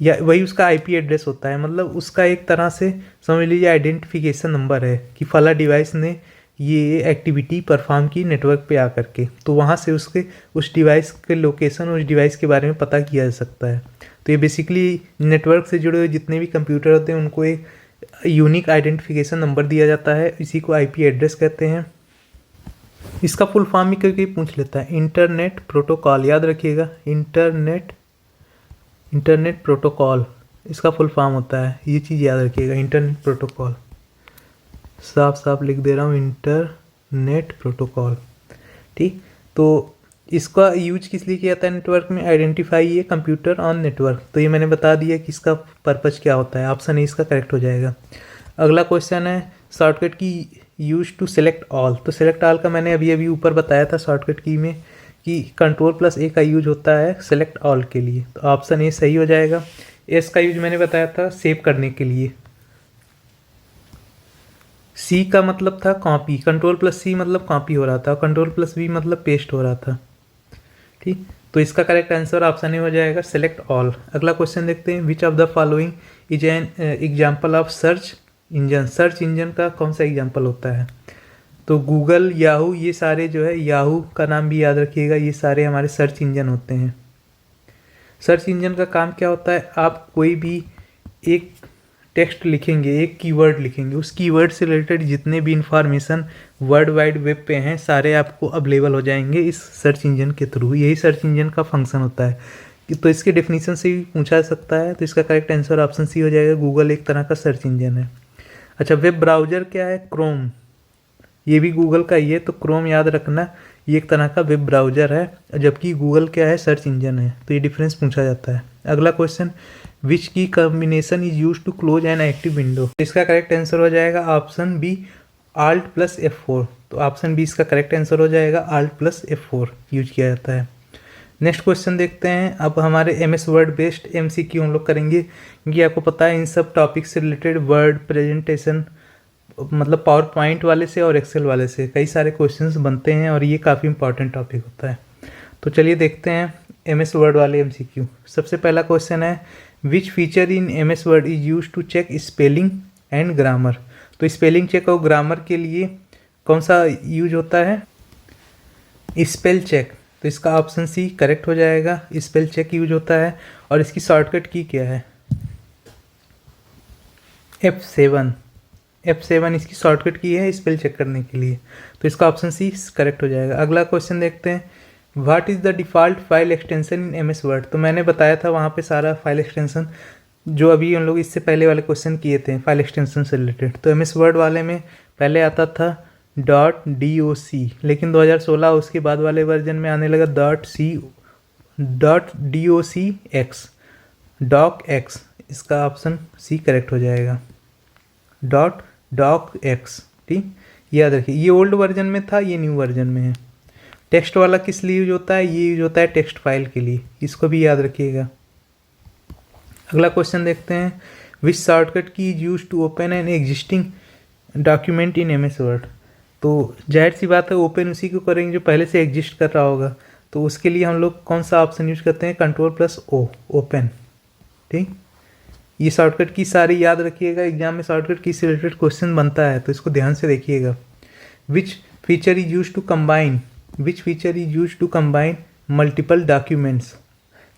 या वही उसका IP एड्रेस होता है। मतलब उसका एक तरह से समझ लीजिए आइडेंटिफिकेशन नंबर है कि फला डिवाइस ने ये एक्टिविटी परफॉर्म की नेटवर्क पे आकर के, तो वहाँ से उसके उस डिवाइस के लोकेशन, उस डिवाइस के बारे में पता किया जा सकता है। तो ये बेसिकली नेटवर्क से जुड़े हुए जितने भी कंप्यूटर होते हैं उनको एक यूनिक आइडेंटिफिकेशन नंबर दिया जाता है, इसी को IP एड्रेस कहते हैं। इसका फुल फॉर्म भी कभी पूछ लेता है, इंटरनेट प्रोटोकॉल, याद रखिएगा, इंटरनेट प्रोटोकॉल इसका फुल फॉर्म होता है, ये चीज़ याद रखिएगा, इंटरनेट प्रोटोकॉल। साफ साफ लिख दे रहा हूँ, इंटरनेट प्रोटोकॉल। ठीक, तो इसका यूज किस लिए किया जाता है नेटवर्क में, आइडेंटिफाई ये कंप्यूटर ऑन नेटवर्क। तो ये मैंने बता दिया कि इसका पर्पज़ क्या होता है, ऑप्शन ए इसका करेक्ट हो जाएगा। अगला क्वेश्चन है, shortcut key use to select all. तो सेलेक्ट ऑल का मैंने अभी ऊपर बताया था शॉर्टकट की में कि Ctrl+A का यूज होता है सेलेक्ट ऑल के लिए। तो ऑप्शन ए सही हो जाएगा। एस का यूज मैंने बताया था सेव करने के लिए, सी का मतलब था कॉपी, कंट्रोल प्लस सी मतलब कॉपी हो रहा था, कंट्रोल प्लस वी मतलब पेस्ट हो रहा था। ठीक, तो इसका करेक्ट आंसर ऑप्शन ए हो जाएगा सेलेक्ट ऑल। अगला क्वेश्चन देखते हैं, which of the following is an example of search engine. Search engine का कौन सा एग्जाम्पल होता है? तो गूगल, याहू, ये सारे जो है, याहू का नाम भी याद रखिएगा, ये सारे हमारे सर्च इंजन होते हैं। सर्च इंजन का काम क्या होता है, आप कोई भी एक टेक्स्ट लिखेंगे, एक कीवर्ड लिखेंगे, उस कीवर्ड से रिलेटेड जितने भी इंफॉर्मेशन वर्ल्ड वाइड वेब पे हैं सारे आपको अवेलेबल हो जाएंगे इस सर्च इंजन के थ्रू। यही सर्च इंजन का फंक्शन होता है। तो इसके डेफिनेशन से भी पूछा जा सकता है, तो इसका करेक्ट आंसर ऑप्शन सी हो जाएगा, गूगल एक तरह का सर्च इंजन है। अच्छा, वेब ब्राउज़र क्या है? क्रोम, ये भी गूगल का ही है, तो क्रोम याद रखना, ये एक तरह का वेब ब्राउज़र है, जबकि गूगल क्या है? सर्च इंजन है। तो ये डिफरेंस पूछा जाता है। अगला question, which key combination is use to close an active window. इसका करेक्ट आंसर हो जाएगा option B Alt plus F4। तो ऑप्शन बी इसका करेक्ट आंसर हो जाएगा, Alt प्लस F4 यूज किया जाता है। नेक्स्ट क्वेश्चन देखते हैं। अब हमारे MS वर्ड बेस्ड MCQ हम लोग करेंगे, क्योंकि आपको पता है इन सब टॉपिक से रिलेटेड वर्ड प्रेजेंटेशन, मतलब पावर पॉइंट वाले से और एक्सेल वाले से कई सारे क्वेश्चंस बनते हैं और ये काफ़ी इंपॉर्टेंट टॉपिक होता है। तो चलिए देखते हैं MS वर्ड वाले MCQ। सबसे पहला क्वेश्चन है, which feature in MS Word is use to check spelling and grammar. तो स्पेलिंग चेक और ग्रामर के लिए कौन सा यूज होता है? Spell check. तो इसका ऑप्शन सी करेक्ट हो जाएगा, स्पेल चेक यूज होता है। और इसकी शॉर्टकट की क्या है? F7। F7 इसकी शॉर्टकट की है स्पेल चेक करने के लिए। तो इसका ऑप्शन सी करेक्ट हो जाएगा। अगला क्वेश्चन देखते हैं, what is the default file extension in MS Word. तो मैंने बताया था वहाँ पे सारा फाइल एक्सटेंशन जो अभी हम लोग इससे पहले वाले क्वेश्चन किए थे फाइल एक्सटेंशन से रिलेटेड। तो MS वर्ड वाले में पहले आता था .doc, लेकिन 2016 उसके बाद वाले वर्जन में आने लगा .docx, docx। इसका ऑप्शन सी करेक्ट हो जाएगा, .docx। ठीक, याद रखिए, ये ओल्ड वर्जन में था, ये न्यू वर्जन में है। टेक्स्ट वाला किस लिए यूज होता है? ये यूज होता है टेक्स्ट फाइल के लिए, इसको भी याद रखिएगा। अगला क्वेश्चन देखते हैं, which shortcut key is use to open an existing document in MS Word. तो जाहिर सी बात है ओपन उसी को करेंगे जो पहले से एग्जिस्ट कर रहा होगा। तो उसके लिए हम लोग कौन सा ऑप्शन यूज करते हैं? Control plus O, open. ठीक, ये शॉर्टकट की सारी याद रखिएगा, एग्जाम में शॉर्टकट की से रिलेटेड क्वेश्चन बनता है, तो इसको ध्यान से देखिएगा। Which feature is use to combine, which feature is use to combine multiple documents.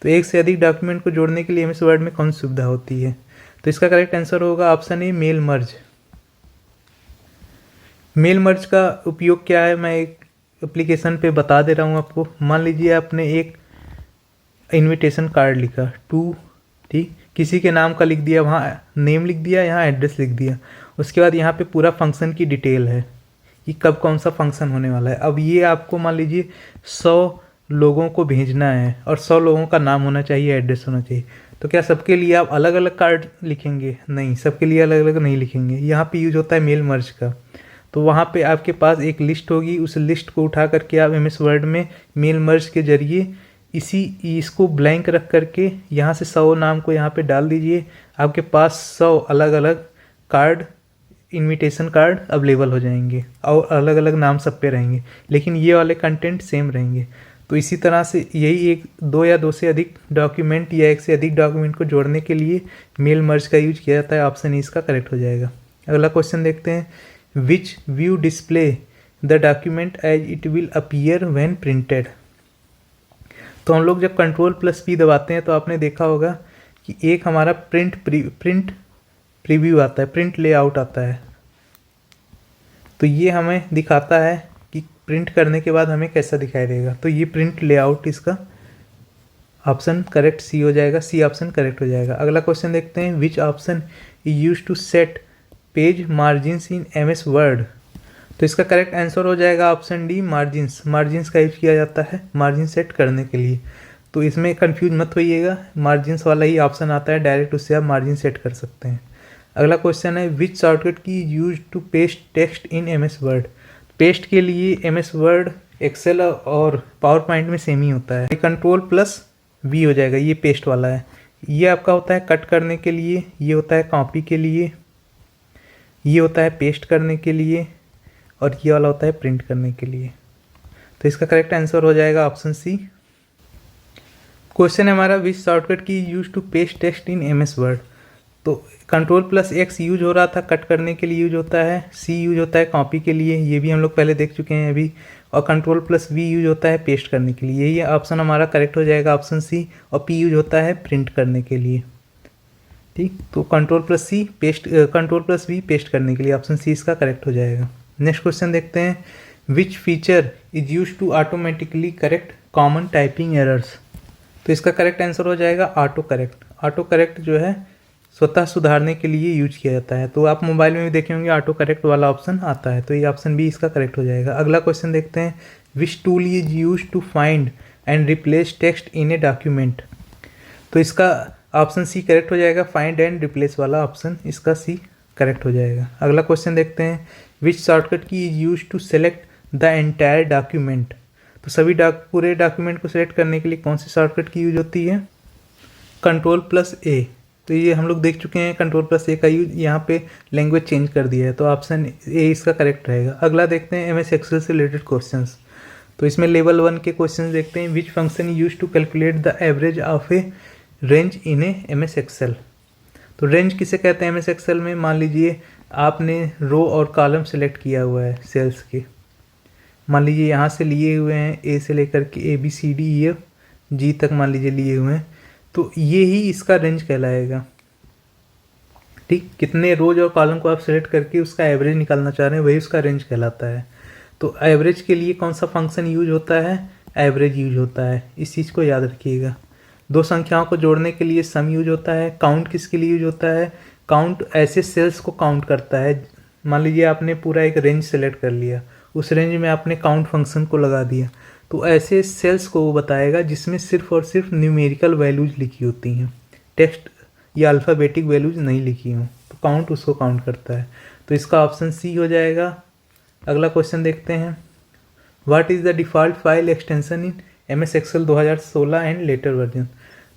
तो एक से अधिक डॉक्यूमेंट को जोड़ने के लिए MS वर्ड में कौन सी सुविधा होती है? तो इसका करेक्ट आंसर होगा option A, mail merge. Mail merge का उपयोग क्या है, मैं एक एप्लीकेशन पे बता दे रहा हूँ आपको। मान लीजिए आपने एक इनविटेशन कार्ड लिखा टू, ठीक, किसी के नाम का लिख दिया, वहाँ नेम लिख दिया, यहाँ एड्रेस लिख दिया। उसके बाद यहाँ पे पूरा फंक्शन की डिटेल है कि कब कौन सा फंक्शन होने वाला है। अब ये आपको मान लीजिए 100 लोगों को भेजना है और 100 लोगों का नाम होना चाहिए, एड्रेस होना चाहिए। तो क्या सबके लिए आप अलग अलग कार्ड लिखेंगे? नहीं, सबके लिए अलग अलग नहीं लिखेंगे। यहाँ पे यूज होता है मेल मर्ज का। तो वहाँ पे आपके पास एक लिस्ट होगी, उस लिस्ट को उठा करके आप MS वर्ड में मेल मर्ज के जरिए इसको ब्लैंक रख करके यहाँ से 100 नाम को यहाँ पे डाल दीजिए। आपके पास 100 अलग अलग कार्ड, इनविटेशन कार्ड अवेलेबल हो जाएंगे और अलग अलग नाम सब पे रहेंगे, लेकिन ये वाले कंटेंट सेम रहेंगे। तो इसी तरह से यही एक, दो या दो से अधिक डॉक्यूमेंट या एक से अधिक डॉक्यूमेंट को जोड़ने के लिए मेल मर्ज का यूज किया जाता है। ऑप्शन इसका करेक्ट हो जाएगा। अगला क्वेश्चन देखते हैं, which view display the document as it will appear when printed. तो हम लोग जब कंट्रोल प्लस P दबाते हैं तो आपने देखा होगा कि एक हमारा प्रिंट प्रीव्यू आता है, प्रिंट लेआउट आता है। तो ये हमें दिखाता है कि प्रिंट करने के बाद हमें कैसा दिखाई देगा। तो ये प्रिंट लेआउट, इसका ऑप्शन करेक्ट सी हो जाएगा, सी ऑप्शन करेक्ट हो जाएगा। अगला क्वेश्चन देखते हैं, which option is use to set page margins in MS Word. तो इसका करेक्ट आंसर हो जाएगा ऑप्शन डी, मार्जिन्स। मार्जिन्स का यूज किया जाता है मार्जिन सेट करने के लिए। तो इसमें कंफ्यूज मत होइएगा, मार्जिन्स वाला ही ऑप्शन आता है, डायरेक्ट उससे आप मार्जिन सेट कर सकते हैं। अगला क्वेश्चन है, which shortcut key use to paste text in MS Word. Paste के लिए MS वर्ड, एक्सेल और पावर पॉइंट में सेम ही होता है। कंट्रोल प्लस V हो जाएगा, ये पेस्ट वाला है। ये आपका होता है कट करने के लिए, ये होता है कॉपी के लिए। ये होता है पेस्ट करने के लिए और ये वाला होता है प्रिंट करने के लिए। तो इसका करेक्ट आंसर हो जाएगा ऑप्शन सी। क्वेश्चन है हमारा, which shortcut key use to paste text in MS Word. तो Ctrl+X यूज हो रहा था कट करने के लिए यूज होता है, C यूज होता है कॉपी के लिए, ये भी हम लोग पहले देख चुके हैं अभी, और Ctrl+V यूज होता है पेस्ट करने के लिए। यही ऑप्शन हमारा करेक्ट हो जाएगा ऑप्शन सी। और P यूज होता है प्रिंट करने के लिए। ठीक, तो Ctrl+V पेस्ट करने के लिए, ऑप्शन सी इसका करेक्ट हो जाएगा। नेक्स्ट क्वेश्चन देखते हैं, which feature is use to automatically correct common typing errors. तो इसका करेक्ट आंसर हो जाएगा ऑटो करेक्ट। ऑटो करेक्ट जो है स्वतः सुधारने के लिए यूज किया जाता है। तो आप मोबाइल में भी देखे होंगे ऑटो करेक्ट वाला ऑप्शन आता है, तो ये ऑप्शन बी इसका करेक्ट हो जाएगा। अगला क्वेश्चन देखते हैं, which tool is use to find and replace text in a document. तो इसका ऑप्शन सी करेक्ट हो जाएगा, फाइंड एंड रिप्लेस वाला ऑप्शन इसका सी करेक्ट हो जाएगा। अगला क्वेश्चन देखते हैं, which shortcut key is use to select the entire document. तो सभी पूरे डॉक्यूमेंट को सिलेक्ट करने के लिए कौन सी शॉर्टकट की यूज होती है? Ctrl+A। तो ये हम लोग देख चुके हैं Ctrl+A का यूज, यहाँ पे लैंग्वेज चेंज कर दिया है, तो ऑप्शन ए इसका करेक्ट रहेगा। अगला देखते हैं MS एक्सेल से रिलेटेड क्वेश्चंस। तो इसमें लेवल 1 के क्वेश्चन देखते हैं, which function use to calculate the average of a range in a MS Excel. तो रेंज किसे कहते हैं MS एक्सेल में? मान लीजिए आपने रो और कॉलम सेलेक्ट किया हुआ है सेल्स के, मान लीजिए यहाँ से लिए हुए हैं ए से लेकर के ABCDEF G तक मान लीजिए लिए हुए हैं, तो ये ही इसका रेंज कहलाएगा। ठीक, कितने रोज और कॉलम को आप सेलेक्ट करके उसका एवरेज निकालना चाह रहे हैं, वही उसका रेंज कहलाता है। तो एवरेज के लिए कौन सा फंक्शन यूज होता है? एवरेज यूज होता है, इस चीज़ को याद रखिएगा। दो संख्याओं को जोड़ने के लिए सम यूज होता है। काउंट किसके लिए यूज होता है? काउंट ऐसे सेल्स को काउंट करता है। मान लीजिए आपने पूरा एक रेंज सेलेक्ट कर लिया, उस रेंज में आपने काउंट फंक्शन को लगा दिया, तो ऐसे सेल्स को वो बताएगा जिसमें सिर्फ और सिर्फ न्यूमेरिकल वैल्यूज लिखी होती हैं, टेक्स्ट या अल्फ़ाबेटिक वैल्यूज नहीं लिखी हों, तो काउंट उसको काउंट करता है। तो इसका ऑप्शन सी हो जाएगा। अगला क्वेश्चन देखते हैं, what is the default file extension in MS Excel 2016 and later version.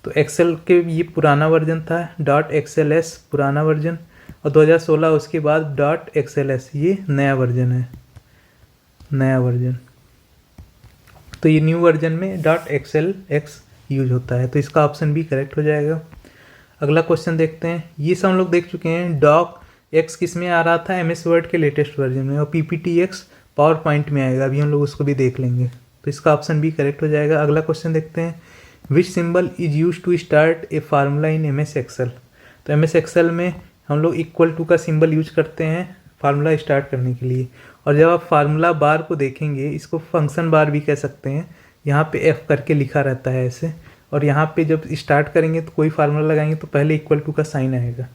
तो एक्सेल के ये पुराना वर्जन था, .xls पुराना वर्जन, और 2016 उसके बाद .xls ये नया वर्जन है, नया वर्जन। तो ये न्यू वर्जन में .xlx यूज होता है, तो इसका ऑप्शन भी करेक्ट हो जाएगा। अगला क्वेश्चन देखते हैं, ये सब हम लोग देख चुके हैं। docx किस में आ रहा था? MS वर्ड के लेटेस्ट वर्जन में, और PPTX पावर पॉइंट में आएगा, अभी हम लोग उसको भी देख लेंगे, तो इसका ऑप्शन भी करेक्ट हो जाएगा। अगला क्वेश्चन देखते हैं, which symbol is use to start a formula in MS Excel. तो MS एक्सेल में हम लोग इक्वल टू का सिंबल यूज करते हैं फार्मूला स्टार्ट करने के लिए। और जब आप फार्मूला बार को देखेंगे, इसको फंक्शन बार भी कह सकते हैं, यहाँ पे F करके लिखा रहता है ऐसे, और यहाँ पे जब स्टार्ट करेंगे तो कोई फार्मूला लगाएंगे तो पहले इक्वल टू का साइन आएगा।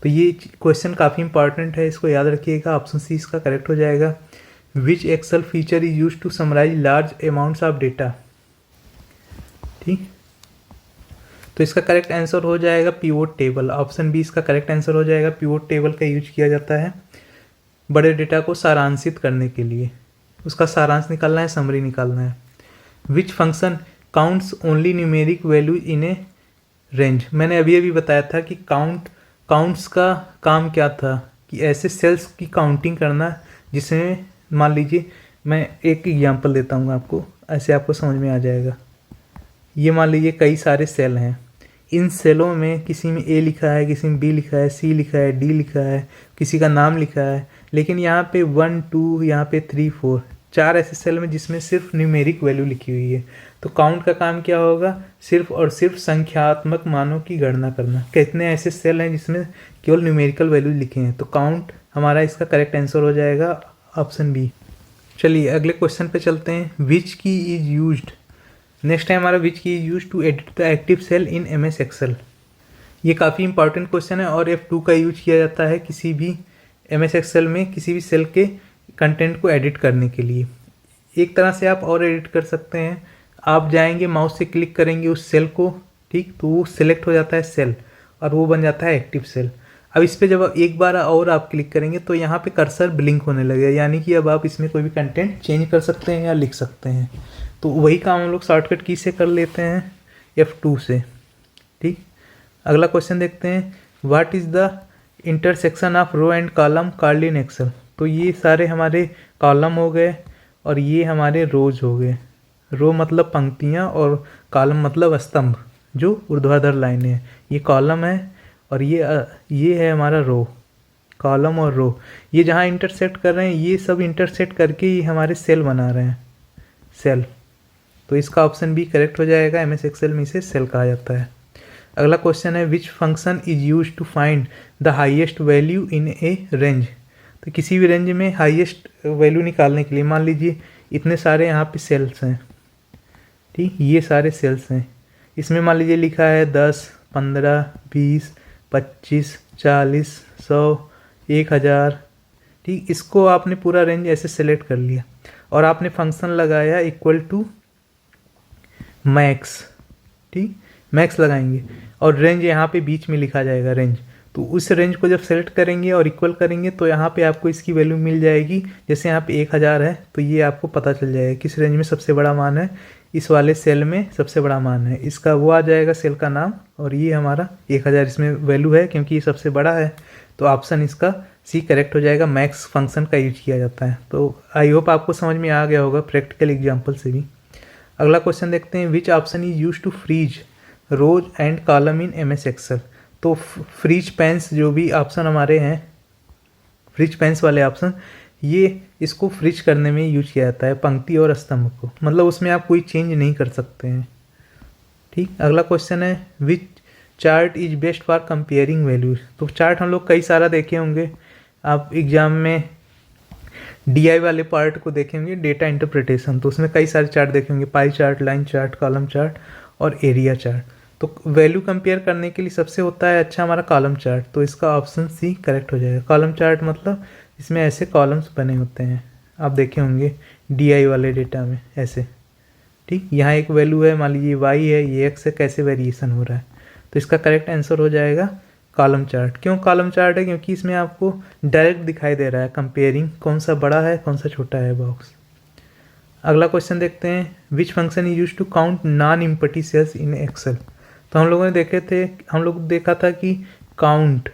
तो ये क्वेश्चन काफ़ी इंपॉर्टेंट है, इसको याद रखिएगा। ऑप्शन सी इसका करेक्ट हो जाएगा। Which Excel feature is use to summarise large amounts of data. ठीक, तो इसका करेक्ट आंसर हो जाएगा पिवोट टेबल। ऑप्शन बी इसका करेक्ट आंसर हो जाएगा। पिवोट टेबल का यूज किया जाता है बड़े डेटा को सारांशित करने के लिए, उसका सारांश निकालना है, समरी निकालना है। Which function counts only numeric value in a range. मैंने अभी अभी बताया था कि काउंट्स का काम क्या था, कि ऐसे सेल्स की काउंटिंग करना जिसमें, मान लीजिए मैं एक एग्जांपल देता हूँ आपको, ऐसे आपको समझ में आ जाएगा। ये मान लीजिए कई सारे सेल हैं, इन सेलों में किसी में A लिखा है, किसी में B लिखा है, C लिखा है, D लिखा है, किसी का नाम लिखा है, लेकिन यहाँ पे 1 2 यहाँ पे 3 4 4 ऐसे सेल में जिसमें सिर्फ न्यूमेरिक वैल्यू लिखी हुई है। तो काउंट का काम क्या होगा? सिर्फ और सिर्फ संख्यात्मक मानों की गणना करना। कितने ऐसे सेल हैं जिसमें केवल न्यूमेरिकल वैल्यू लिखे हैं, तो काउंट हमारा इसका करेक्ट आंसर हो जाएगा ऑप्शन बी। चलिए अगले क्वेश्चन पे चलते हैं। विच की इज यूज्ड, नेक्स्ट है हमारा, which key is use to edit the active cell in MS Excel. ये काफ़ी इंपॉर्टेंट क्वेश्चन है, और F2 का यूज किया जाता है किसी भी MS एक्सेल में किसी भी सेल के कंटेंट को एडिट करने के लिए। एक तरह से आप और एडिट कर सकते हैं, आप जाएंगे माउस से क्लिक करेंगे उस सेल को, ठीक, तो वो सिलेक्ट हो जाता है सेल और वो बन जाता है एक्टिव सेल। अब इस पर जब एक बार और आप क्लिक करेंगे तो यहाँ पे कर्सर ब्लिंक होने लगेगा, यानी कि अब आप इसमें कोई भी कंटेंट चेंज कर सकते हैं या लिख सकते हैं। तो वही काम हम लोग शॉर्टकट की से कर लेते हैं, F2 से। ठीक, अगला क्वेश्चन देखते हैं। What is the intersection of row and column called in Excel. तो ये सारे हमारे कॉलम हो गए और ये हमारे रोज हो गए। रो मतलब पंक्तियाँ और कॉलम मतलब स्तंभ जो ऊर्ध्वाधर लाइनें हैं। ये कॉलम है और ये है हमारा रो। कॉलम और रो ये जहाँ इंटरसेक्ट कर रहे हैं, ये सब इंटरसेक्ट करके ही हमारे सेल बना रहे हैं, सेल। तो इसका ऑप्शन बी करेक्ट हो जाएगा। एमएस एक्सेल में इसे सेल कहा जाता है। अगला क्वेश्चन है which function is use to find the highest value in a range. तो किसी भी रेंज में हाईएस्ट वैल्यू निकालने के लिए मान लीजिए इतने सारे यहाँ पे सेल्स हैं, ठीक, ये सारे सेल्स हैं। इसमें मान लीजिए लिखा है 10, 15, 20, 25, 40, 100, 1000, ठीक। इसको आपने पूरा रेंज ऐसे सेलेक्ट कर लिया और आपने फंक्शन लगाया इक्वल टू मैक्स, ठीक, मैक्स लगाएंगे और रेंज यहाँ पे बीच में लिखा जाएगा रेंज। तो उस रेंज को जब सेलेक्ट करेंगे और इक्वल करेंगे तो यहाँ पे आपको इसकी वैल्यू मिल जाएगी। जैसे यहाँ पे 1000 है तो ये आपको पता चल जाएगा किस रेंज में सबसे बड़ा मान है, इस वाले सेल में सबसे बड़ा मान है, इसका वो आ जाएगा सेल का नाम, और ये हमारा 1000 इसमें वैल्यू है क्योंकि ये सबसे बड़ा है। तो ऑप्शन इसका सी करेक्ट हो जाएगा। मैक्स फंक्शन का यूज किया जाता है। तो आई होप आपको समझ में आ गया होगा प्रैक्टिकल एग्जाम्पल से भी। अगला क्वेश्चन देखते हैं which option is use to freeze rows and column in MS Excel. तो फ्रीज पेंस जो भी ऑप्शन हमारे हैं, फ्रीज पेंस वाले ऑप्शन, ये इसको फ्रीज करने में यूज किया जाता है पंक्ति और स्तंभ को, मतलब उसमें आप कोई चेंज नहीं कर सकते हैं, ठीक। अगला क्वेश्चन है which chart is best for comparing values. तो चार्ट हम लोग कई सारा देखे होंगे, आप एग्जाम में डीआई वाले पार्ट को देखे होंगे, डेटा इंटरप्रिटेशन, तो उसमें कई सारे चार्ट देखे होंगे, pie chart, line chart, column chart और एरिया चार्ट। तो वैल्यू कंपेयर करने के लिए सबसे होता है अच्छा हमारा कॉलम चार्ट। तो इसका ऑप्शन सी करेक्ट हो जाएगा। कॉलम चार्ट मतलब इसमें ऐसे कॉलम्स बने होते हैं, आप देखे होंगे डीआई वाले डेटा में ऐसे, ठीक। यहाँ एक वैल्यू है, मान लीजिए वाई है, ये एक्स है, कैसे वेरिएशन हो रहा है। तो इसका करेक्ट आंसर हो जाएगा कॉलम चार्ट। क्यों कॉलम चार्ट है? क्योंकि इसमें आपको डायरेक्ट दिखाई दे रहा है कंपेयरिंग, कौन सा बड़ा है कौन सा छोटा है बॉक्स। अगला क्वेश्चन देखते हैं which function is use to count non empty cells in Excel. तो हम लोग देखा था कि काउंट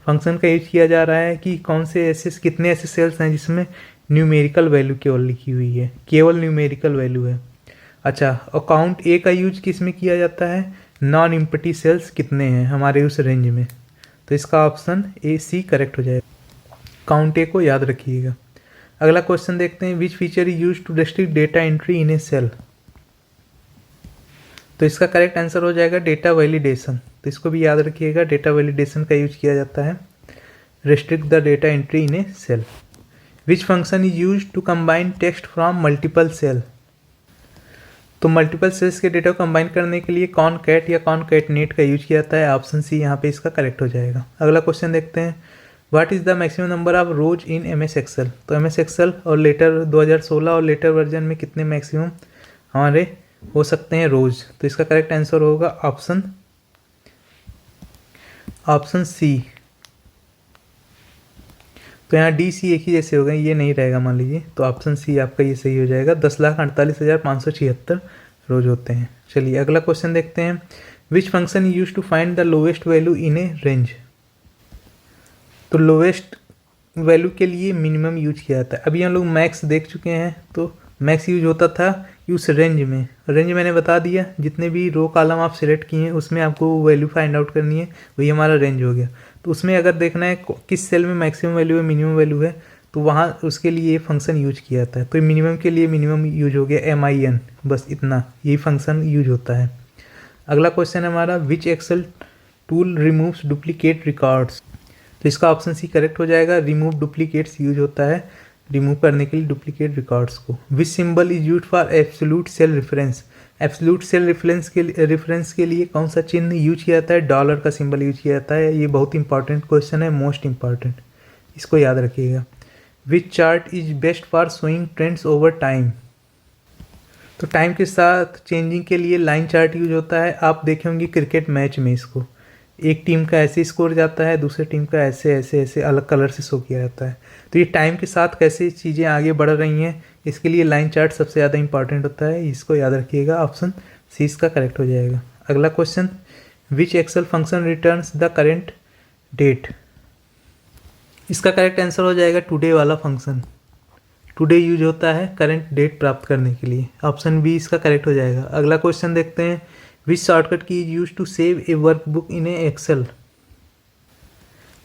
फंक्शन का यूज किया जा रहा है कि कौन से ऐसे कितने ऐसे सेल्स हैं जिसमें न्यूमेरिकल वैल्यू केवल लिखी हुई है, केवल न्यूमेरिकल वैल्यू है। अच्छा, और काउंट ए का यूज किस में किया जाता है? नॉन एम्प्टी सेल्स कितने हैं हमारे उस रेंज में। तो इसका ऑप्शन ए सी करेक्ट हो जाएगा। काउंट ए को याद रखिएगा। अगला क्वेश्चन देखते हैं which feature is use to restrict data entry in a cell. तो इसका करेक्ट आंसर हो जाएगा डेटा वैलिडेशन। तो इसको भी याद रखिएगा, डेटा वैलिडेशन का यूज किया जाता है restrict the data entry in a cell. Which function is use to combine text from multiple cell. तो मल्टीपल सेल्स के डेटा को कंबाइन करने के लिए कॉनकैट या कॉनकैटनेट का यूज किया जाता है। ऑप्शन सी यहाँ पे इसका करेक्ट हो जाएगा। अगला क्वेश्चन देखते हैं what is the maximum number of rows in M S Excel. तो एम एस एक्सेल और लेटर 2016 और लेटर वर्जन में कितने मैक्सिमम हमारे हो सकते हैं रोज। तो इसका करेक्ट आंसर होगा ऑप्शन सी। तो यहाँ डी सी एक ही जैसे हो गए, ये नहीं रहेगा मान लीजिए, तो ऑप्शन सी आपका ये सही हो जाएगा। 10,48,576 रोज होते हैं। चलिए अगला क्वेश्चन देखते हैं which function use to find the lowest value in a range. तो लोवेस्ट वैल्यू के लिए मिनिमम यूज किया जाता है। अभी हम लोग मैक्स देख चुके हैं, तो मैक्स यूज होता था उस रेंज में। रेंज मैंने बता दिया, जितने भी रो कॉलम आप सिलेक्ट किए हैं उसमें आपको वैल्यू फाइंड आउट करनी है, वही हमारा रेंज हो गया। तो उसमें अगर देखना है किस सेल में मैक्सिमम वैल्यू है मिनिमम वैल्यू है, तो वहाँ उसके लिए ये फंक्शन यूज किया जाता है। तो मिनिमम के लिए मिनिमम यूज हो गया MIN, बस इतना, यही फंक्शन यूज होता है। अगला क्वेश्चन है हमारा which Excel tool removes duplicate records. तो इसका ऑप्शन सी करेक्ट हो जाएगा। रिमूव डुप्लीकेट्स यूज होता है रिमूव करने के लिए डुप्लीकेट रिकॉर्ड्स को। Which symbol is use for absolute cell reference. Absolute cell reference के लिए कौन सा चिन्ह यूज किया जाता है? डॉलर का सिंबल यूज किया जाता है। ये बहुत इंपॉर्टेंट क्वेश्चन है, मोस्ट इंपॉर्टेंट, इसको याद रखिएगा। Which chart is best for showing trends over time. तो टाइम के साथ चेंजिंग के लिए लाइन चार्ट यूज होता है। आप देखे होंगे क्रिकेट मैच में इसको, एक टीम का ऐसे स्कोर जाता है, दूसरे टीम का ऐसे ऐसे ऐसे अलग कलर से शो किया जाता है। तो ये टाइम के साथ कैसे चीज़ें आगे बढ़ रही हैं, इसके लिए लाइन चार्ट सबसे ज़्यादा इंपॉर्टेंट होता है, इसको याद रखिएगा। ऑप्शन सी इसका करेक्ट हो जाएगा। अगला question which Excel function returns the current date. इसका करेक्ट आंसर हो जाएगा टुडे वाला फंक्शन। टुडे यूज होता है करंट डेट प्राप्त करने के लिए। ऑप्शन बी इसका करेक्ट हो जाएगा। अगला क्वेश्चन देखते हैं, which shortcut key is use to save a workbook in a Excel.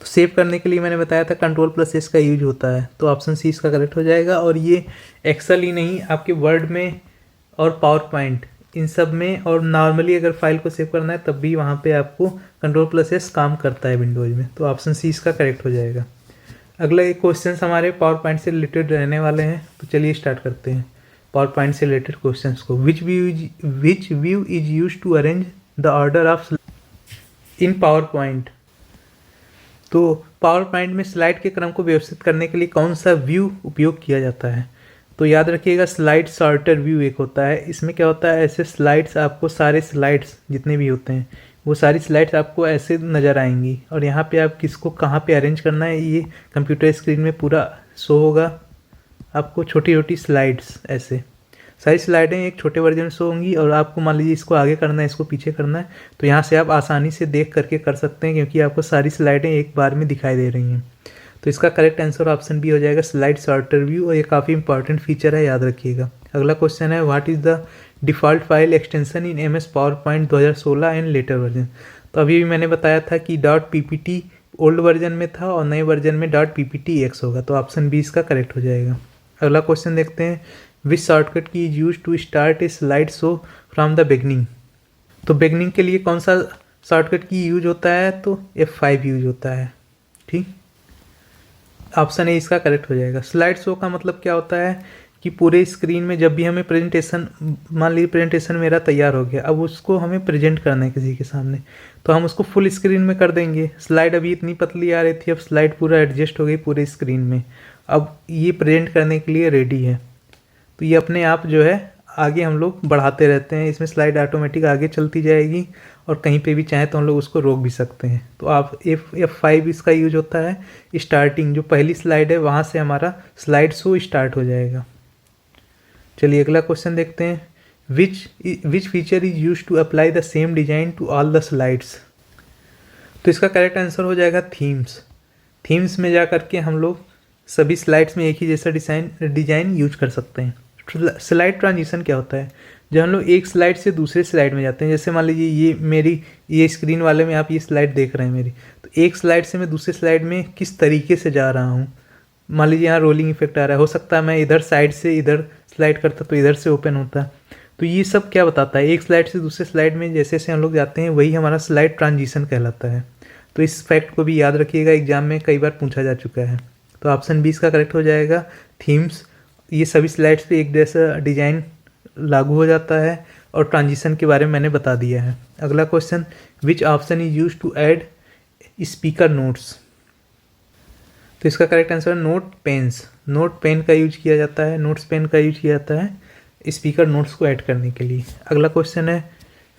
तो सेव करने के लिए मैंने बताया था Ctrl+S का यूज होता है, तो ऑप्शन सी इसका करेक्ट हो जाएगा। और ये एक्सेल ही नहीं, आपके वर्ड में और पावर पॉइंट इन सब में, और नॉर्मली अगर फाइल को सेव करना है तब भी वहाँ पे आपको Ctrl+S काम करता है विंडोज़ में, तो ऑप्शन सी इसका करेक्ट हो जाएगा। अगला एक क्वेश्चन हमारे पावर पॉइंट से रिलेटेड रहने वाले हैं, तो चलिए स्टार्ट करते हैं पावर पॉइंट से रिलेटेड क्वेश्चंस को। Which view is use to arrange the order of in PowerPoint. तो पावर पॉइंट में स्लाइड के क्रम को व्यवस्थित करने के लिए कौन सा व्यू उपयोग किया जाता है। तो याद रखिएगा स्लाइड सॉर्टर व्यू एक होता है। इसमें क्या होता है, ऐसे स्लाइड्स आपको, सारे स्लाइड्स जितने भी होते हैं वो सारी स्लाइड्स आपको ऐसे नज़र आएंगी, और यहाँ पे आप किसको कहाँ पे अरेंज करना है ये कंप्यूटर स्क्रीन में पूरा शो होगा आपको। छोटी छोटी स्लाइड्स ऐसे सारी स्लाइडें एक छोटे वर्जन में शो होंगी, और आपको मान लीजिए इसको आगे करना है, इसको पीछे करना है, तो यहाँ से आप आसानी से देख करके कर सकते हैं, क्योंकि आपको सारी स्लाइडें एक बार में दिखाई दे रही हैं। तो इसका करेक्ट आंसर ऑप्शन बी हो जाएगा, स्लाइड सॉर्टर व्यू, और ये काफ़ी इंपॉर्टेंट फीचर है, याद रखिएगा। अगला क्वेश्चन है, what is the default file extension in MS power point 2016 and later version. तो अभी भी मैंने बताया था कि .ppt ओल्ड वर्जन में था और नए वर्जन में .pptx होगा, तो ऑप्शन बी इसका करेक्ट हो जाएगा। अगला क्वेश्चन देखते हैं, which shortcut key is use to start a slide show from the beginning. तो बिगनिंग के लिए कौन सा शॉर्टकट की यूज होता है, तो F5 यूज होता है। ठीक, ऑप्शन ए इसका करेक्ट हो जाएगा। स्लाइड शो का मतलब क्या होता है कि पूरे स्क्रीन में जब भी हमें प्रेजेंटेशन, मान लीजिए प्रेजेंटेशन मेरा तैयार हो गया, अब उसको हमें प्रेजेंट करना है किसी के सामने, तो हम उसको फुल स्क्रीन में कर देंगे। स्लाइड अभी इतनी पतली आ रही थी, अब स्लाइड पूरा एडजस्ट हो गई पूरे स्क्रीन में, अब ये प्रेजेंट करने के लिए रेडी है। तो ये अपने आप जो है आगे हम लोग बढ़ाते रहते हैं, इसमें स्लाइड ऑटोमेटिक आगे चलती जाएगी, और कहीं पे भी चाहे तो हम लोग उसको रोक भी सकते हैं। तो आप F5 इसका यूज होता है। स्टार्टिंग जो पहली स्लाइड है वहाँ से हमारा स्लाइड शो स्टार्ट हो जाएगा। चलिए अगला क्वेश्चन देखते हैं, which feature is use to apply the same design to all the slides. तो इसका करेक्ट आंसर हो जाएगा थीम्स। थीम्स में जा करके हम लोग सभी स्लाइड्स में एक ही जैसा डिज़ाइन यूज कर सकते हैं। स्लाइड ट्रांजिशन क्या होता है, जब हम लोग एक स्लाइड से दूसरे स्लाइड में जाते हैं, जैसे मान लीजिए ये मेरी ये स्क्रीन वाले में आप ये स्लाइड देख रहे हैं मेरी, तो एक स्लाइड से मैं दूसरे स्लाइड में किस तरीके से जा रहा हूँ। मान लीजिए यहाँ रोलिंग इफेक्ट आ रहा है, हो सकता है मैं इधर साइड से इधर स्लाइड करता तो इधर से ओपन होता। तो ये सब क्या बताता है, एक स्लाइड से दूसरे स्लाइड में जैसे जैसे हम लोग जाते हैं वही हमारा स्लाइड ट्रांजिशन कहलाता है। तो इस फैक्ट को भी याद रखिएगा, एग्जाम में कई बार पूछा जा चुका है। तो ऑप्शन बी इसका करेक्ट हो जाएगा, थीम्स। ये सभी स्लाइड्स पे एक जैसा डिजाइन लागू हो जाता है, और ट्रांजिशन के बारे में मैंने बता दिया है। अगला question, which option is use to add speaker notes. तो इसका करेक्ट आंसर है नोट पेन्स। नोट पेन का यूज किया जाता है, नोट्स पेन का यूज किया जाता है स्पीकर नोट्स को ऐड करने के लिए। अगला क्वेश्चन है,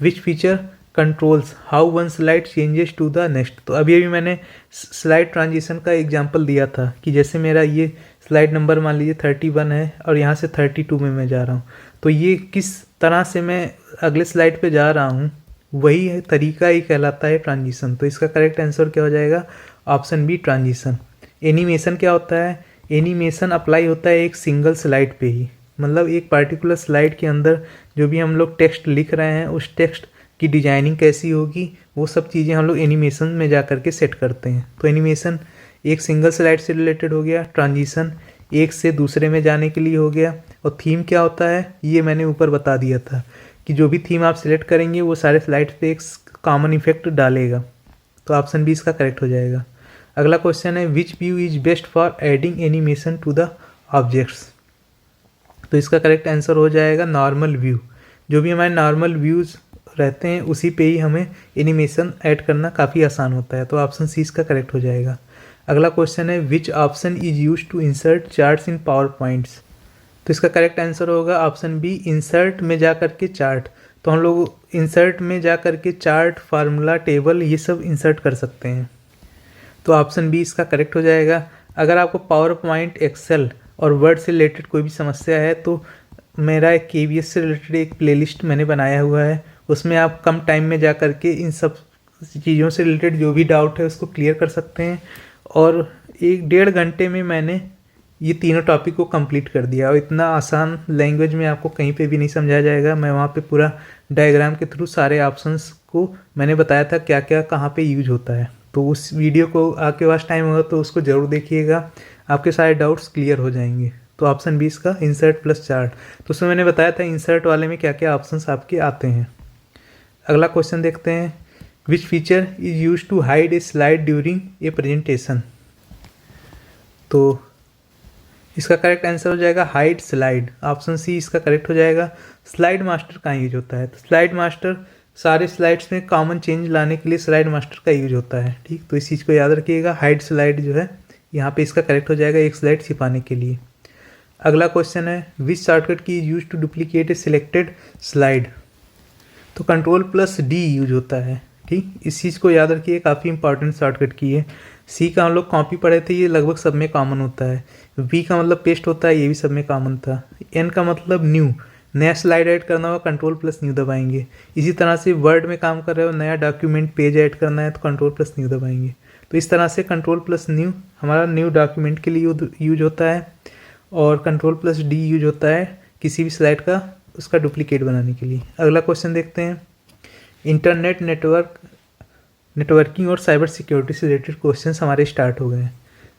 which feature controls how one slide changes to the next. तो अभी मैंने स्लाइड ट्रांजिशन का एग्जांपल दिया था कि जैसे मेरा ये स्लाइड नंबर मान लीजिए 31 है और यहाँ से 32 में मैं जा रहा हूँ, तो ये किस तरह से मैं अगले स्लाइड पे जा रहा हूँ वही तरीका ही कहलाता है ट्रांजिशन। तो इसका करेक्ट आंसर क्या हो जाएगा, ऑप्शन बी ट्रांजिशन। एनिमेशन क्या होता है, एनिमेशन अप्लाई होता है एक सिंगल स्लाइड पे ही, मतलब एक पार्टिकुलर स्लाइड के अंदर जो भी हम लोग टेक्स्ट लिख रहे हैं उस टेक्स्ट की डिजाइनिंग कैसी होगी वो सब चीज़ें हम लोग एनिमेशन में जा कर के सेट करते हैं। तो एनिमेशन एक सिंगल स्लाइड से रिलेटेड हो गया, ट्रांजिशन एक से दूसरे में जाने के लिए हो गया, और थीम क्या होता है ये मैंने ऊपर बता दिया था कि जो भी थीम आप सिलेक्ट करेंगे वो सारे स्लाइड्स पे एक कॉमन इफेक्ट डालेगा। तो ऑप्शन बी इसका करेक्ट हो जाएगा। अगला क्वेश्चन है, which view is best for adding animation to the objects. तो इसका करेक्ट आंसर हो जाएगा नॉर्मल व्यू। जो भी हमारे नॉर्मल व्यूज़ रहते हैं उसी पे ही हमें एनिमेशन ऐड करना काफ़ी आसान होता है। तो ऑप्शन सी इसका करेक्ट हो जाएगा। अगला क्वेश्चन है, which option is use to insert charts in PowerPoints. तो इसका करेक्ट आंसर होगा ऑप्शन बी इंसर्ट में जा कर के चार्ट। तो हम लोग इंसर्ट में जा कर के चार्ट, फार्मूला, टेबल ये सब इंसर्ट कर सकते हैं। तो ऑप्शन बी इसका करेक्ट हो जाएगा। अगर आपको पावर पॉइंट, एक्सेल और वर्ड से रिलेटेड कोई भी समस्या है तो मेरा एक KVS से रिलेटेड एक प्लेलिस्ट मैंने बनाया हुआ है, उसमें आप कम टाइम में जा कर के इन सब चीज़ों से रिलेटेड जो भी डाउट है उसको क्लियर कर सकते हैं। और 1-1.5 घंटे में मैंने ये तीनों टॉपिक को कंप्लीट कर दिया। और इतना आसान लैंग्वेज में आपको कहीं पे भी नहीं समझाया जाएगा। मैं वहाँ पे पूरा डायग्राम के थ्रू सारे ऑप्शंस को मैंने बताया था क्या क्या कहाँ पे यूज होता है। तो उस वीडियो को आपके पास टाइम होगा तो उसको ज़रूर देखिएगा, आपके सारे डाउट्स क्लियर हो जाएंगे। तो ऑप्शन 20 का इंसर्ट प्लस चार्ट, तो उसमें मैंने बताया था इंसर्ट वाले में क्या क्या ऑप्शंस आपके आते हैं। अगला क्वेश्चन देखते हैं, which feature is use to hide a slide during a presentation. तो इसका करेक्ट आंसर हो जाएगा हाइड स्लाइड, ऑप्शन सी इसका करेक्ट हो जाएगा। स्लाइड मास्टर कहाँ यूज होता है, तो स्लाइड मास्टर सारे स्लाइड्स में कॉमन चेंज लाने के लिए स्लाइड मास्टर का यूज होता है। ठीक, तो इस चीज़ को याद रखिएगा, हाइड स्लाइड जो है यहाँ पे इसका करेक्ट हो जाएगा, एक स्लाइड छिपाने के लिए। अगला क्वेश्चन है, which shortcut key use to duplicate a selected slide. तो कंट्रोल प्लस डी यूज होता है। ठीक, इस चीज़ को याद रखिए, काफ़ी इंपॉर्टेंट शॉर्टकट की है। सी का हम लोग कॉपी पढ़े थे, ये लगभग सब में कॉमन होता है। वी का मतलब पेस्ट होता है, ये भी सब में कॉमन था। एन का मतलब न्यू, नया स्लाइड ऐड करना होगा कंट्रोल प्लस न्यू दबाएंगे। इसी तरह से वर्ड में काम कर रहे हो, नया डॉक्यूमेंट पेज ऐड करना है तो कंट्रोल प्लस न्यू दबाएंगे। तो इस तरह से कंट्रोल प्लस न्यू हमारा न्यू डॉक्यूमेंट के लिए यूज होता है, और कंट्रोल प्लस डी यूज होता है किसी भी स्लाइड का उसका डुप्लीकेट बनाने के लिए। अगला क्वेश्चन देखते हैं, इंटरनेट नेटवर्किंग और साइबर सिक्योरिटी से रिलेटेड क्वेश्चंस हमारे स्टार्ट हो गए हैं।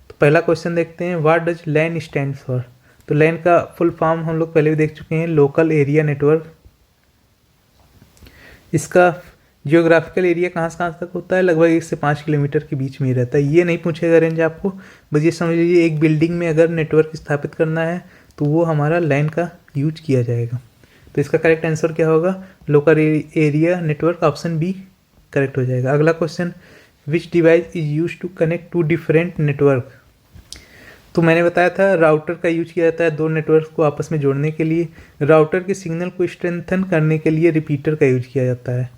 तो पहला क्वेश्चन देखते हैं, what does LAN stand for. तो लैन का फुल फॉर्म हम लोग पहले भी देख चुके हैं, लोकल एरिया नेटवर्क। इसका जियोग्राफिकल एरिया कहाँ से कहाँ तक होता है, लगभग 1 से 5 किलोमीटर के बीच में ही रहता है। ये नहीं पूछेगा रेंज आपको, बस ये समझ लीजिए एक बिल्डिंग में अगर नेटवर्क स्थापित करना है तो वो हमारा लैन का यूज किया जाएगा। तो इसका करेक्ट आंसर क्या होगा, local area network, option B correct हो जाएगा। अगला question, which device is use to connect to different network. तो मैंने बताया था राउटर का यूज किया जाता है दो नेटवर्क को आपस में जोड़ने के लिए। राउटर के सिग्नल को स्ट्रेंथन करने के लिए रिपीटर का यूज किया जाता है।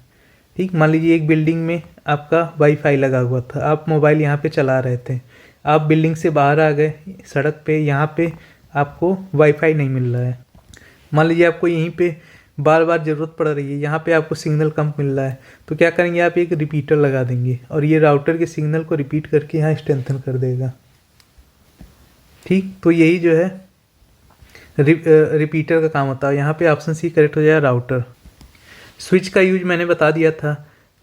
ठीक, मान लीजिए एक बिल्डिंग में आपका वाईफाई लगा हुआ था, आप मोबाइल यहाँ पे चला रहे थे, आप बिल्डिंग से बाहर आ गए सड़क पे, यहाँ पे आपको वाईफाई नहीं मिल रहा है। मान लीजिए आपको यहीं पे बार बार ज़रूरत पड़ रही है, यहाँ पे आपको सिग्नल कम मिल रहा है, तो क्या करेंगे, आप एक रिपीटर लगा देंगे और ये राउटर के सिग्नल को रिपीट करके यहाँ स्ट्रेंथन कर देगा। ठीक, तो यही जो है रिपीटर का काम होता है। यहाँ पे ऑप्शन सी करेक्ट हो जाएगा, राउटर। स्विच का यूज मैंने बता दिया था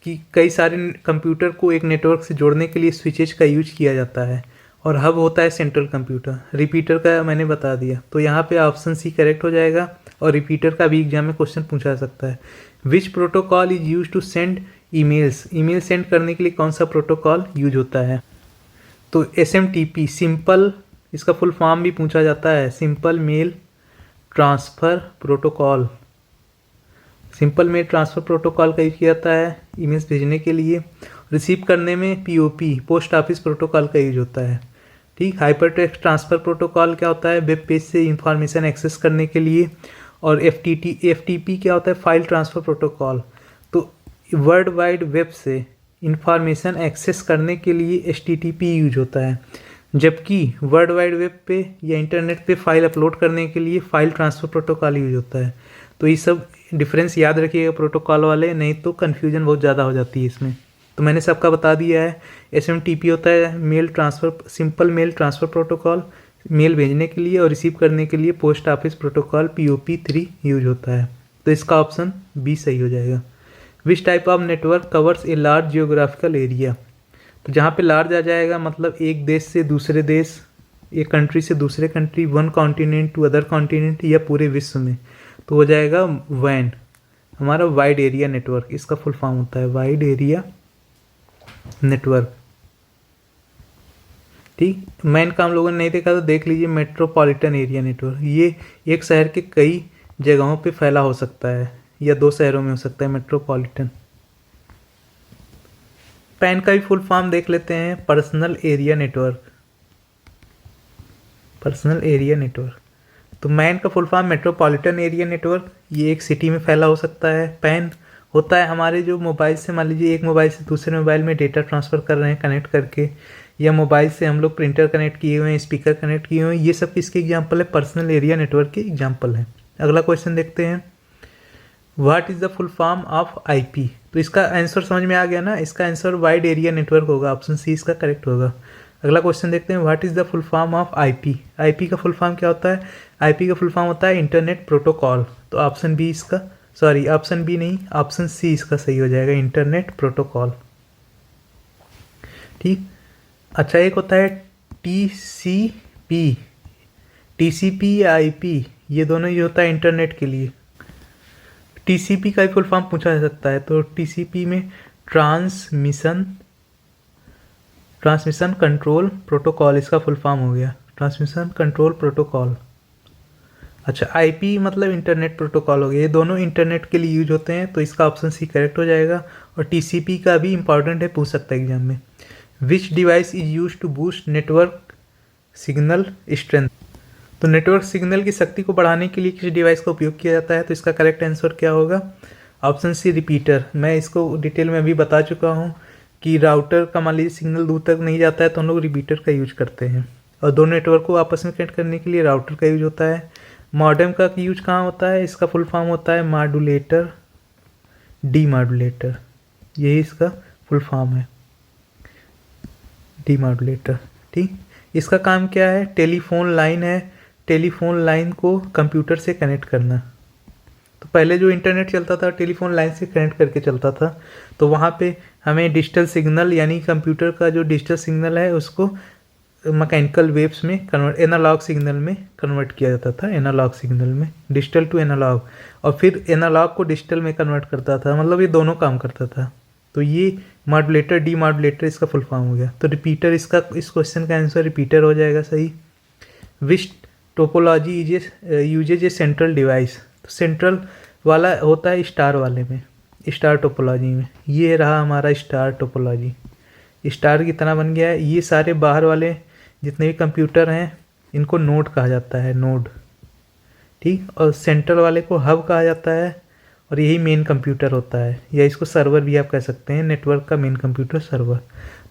कि कई सारे कंप्यूटर को एक नेटवर्क से जोड़ने के लिए स्विचेज का यूज किया जाता है, और हब होता है सेंट्रल कंप्यूटर। रिपीटर का मैंने बता दिया, तो यहाँ पे ऑप्शन सी करेक्ट हो जाएगा। और रिपीटर का भी एग्जाम में क्वेश्चन पूछा जा सकता है, which protocol is use to send emails. Email send करने के लिए कौन सा प्रोटोकॉल यूज होता है, तो SMTP, सिंपल, इसका फुल फॉर्म भी पूछा जाता है, simple mail transfer protocol. Simple mail transfer protocol का यूज किया जाता है ईमेल्स भेजने के लिए। रिसीव करने में POP, पोस्ट ऑफिस प्रोटोकॉल का यूज होता है। ठीक, हाइपर टेक्स्ट ट्रांसफ़र प्रोटोकॉल क्या होता है, वेब पेज से इंफॉर्मेशन एक्सेस करने के लिए। और FTP क्या होता है, फाइल ट्रांसफ़र प्रोटोकॉल। तो वर्ल्ड वाइड वेब से इंफॉर्मेशन एक्सेस करने के लिए HTTP यूज होता है, जबकि वर्ल्ड वाइड वेब पे या इंटरनेट पे फाइल अपलोड करने के लिए फाइल ट्रांसफ़र प्रोटोकॉल यूज होता है। तो ये सब डिफरेंस याद रखिएगा प्रोटोकॉल वाले, नहीं तो कन्फ्यूजन बहुत ज़्यादा हो जाती है इसमें। तो मैंने सबका बता दिया है। SMTP होता है mail transfer, simple mail transfer protocol, mail भेजने के लिए, और रिसीव करने के लिए post office protocol POP3 use होता है। तो इसका ऑप्शन बी सही हो जाएगा। विच type of network covers a large geographical area. तो जहाँ पे लार्ज आ जाएगा मतलब एक देश से दूसरे देश, एक कंट्री से दूसरे country, one continent to other continent, या पूरे विश्व में, तो हो जाएगा वैन, हमारा वाइड एरिया नेटवर्क। इसका फुल फॉर्म होता है वाइड एरिया नेटवर्क। ठीक, मैन का हम लोगों ने नहीं देखा तो देख लीजिए, मेट्रोपॉलिटन एरिया नेटवर्क। ये एक शहर के कई जगहों पे फैला हो सकता है, या 2 शहरों में हो सकता है मेट्रोपॉलिटन। पैन का भी फुल फॉर्म देख लेते हैं, personal area network. Personal area network, तो मैन का full form metropolitan area network, ये एक सिटी में फैला हो सकता है। पैन होता है हमारे जो मोबाइल से, मान लीजिए एक मोबाइल से दूसरे मोबाइल में डेटा ट्रांसफ़र कर रहे हैं कनेक्ट करके, या मोबाइल से हम लोग प्रिंटर कनेक्ट किए हुए हैं, स्पीकर कनेक्ट किए हुए हैं, ये सब किसके एग्जाम्पल है, पर्सनल एरिया नेटवर्क के एग्जाम्पल है। अगला क्वेश्चन देखते हैं, what is the full form of IP। तो इसका आंसर समझ में आ गया ना, इसका आंसर वाइड एरिया नेटवर्क होगा, ऑप्शन सी इसका करेक्ट होगा। अगला क्वेश्चन देखते हैं, what is the full form of IP. IP का फुल फॉर्म क्या होता है? आईपी का फुल फॉर्म होता है इंटरनेट प्रोटोकॉल। तो ऑप्शन बी इसका, सॉरी ऑप्शन बी नहीं, ऑप्शन सी इसका सही हो जाएगा, इंटरनेट प्रोटोकॉल। ठीक। अच्छा, एक होता है टीसीपी। टीसीपी या आईपी, ये दोनों ही होता है इंटरनेट के लिए। टीसीपी का भी फुल फॉर्म पूछा जा सकता है। तो टीसीपी में ट्रांसमिशन कंट्रोल प्रोटोकॉल, इसका फुल फॉर्म हो गया, ट्रांसमिशन कंट्रोल प्रोटोकॉल। अच्छा, आईपी मतलब इंटरनेट प्रोटोकॉल हो गया। ये दोनों इंटरनेट के लिए यूज होते हैं, तो इसका ऑप्शन सी करेक्ट हो जाएगा। और टीसीपी का भी इंपॉर्टेंट है, पूछ सकता है एग्जाम में। Which device is use to boost network signal strength. तो नेटवर्क सिग्नल की शक्ति को बढ़ाने के लिए किस डिवाइस का उपयोग किया जाता है? तो इसका करेक्ट आंसर क्या होगा? Option C, repeater. मैं इसको डिटेल में अभी बता चुका हूँ कि राउटर का मान लीजिए सिग्नल दूर तक नहीं जाता है तो हम लोग रिपीटर का यूज करते हैं, और दो नेटवर्क को आपस में कनेक्ट करने के लिए राउटर का यूज होता है। मॉडेम का यूज कहाँ होता है? इसका फुल फॉर्म होता है मॉड्यूलेटर, डीमॉड्यूलेटर, यही इसका फुल फॉर्म है, डीमॉड्यूलेटर। ठीक। इसका काम क्या है? टेलीफोन लाइन है, टेलीफोन लाइन को कंप्यूटर से कनेक्ट करना। तो पहले जो इंटरनेट चलता था टेलीफोन लाइन से कनेक्ट करके चलता था, तो वहाँ पे हमें डिजिटल सिग्नल यानी कंप्यूटर का जो डिजिटल सिग्नल है उसको मैकेनिकल वेव्स में कन्वर्ट, एनालॉग सिग्नल में कन्वर्ट किया जाता था, एनालॉग सिग्नल में, डिजिटल टू एनालॉग, और फिर एनालॉग को डिजिटल में कन्वर्ट करता था, मतलब ये दोनों काम करता था। तो ये मॉड्यूलेटर, डीमॉड्यूलेटर इसका फुल फॉर्म हो गया। तो रिपीटर, इसका इस क्वेश्चन का आंसर रिपीटर हो जाएगा सही। Which topology uses a central device. तो सेंट्रल वाला होता है स्टार वाले में, स्टार टोपोलॉजी में। ये रहा हमारा स्टार टोपोलॉजी, स्टार की तरह बन गया है। ये सारे बाहर वाले जितने भी कंप्यूटर हैं इनको नोड कहा जाता है, नोड। ठीक। और सेंट्रल वाले को हब कहा जाता है, और यही मेन कंप्यूटर होता है, या इसको सर्वर भी आप कह सकते हैं, नेटवर्क का मेन कंप्यूटर सर्वर।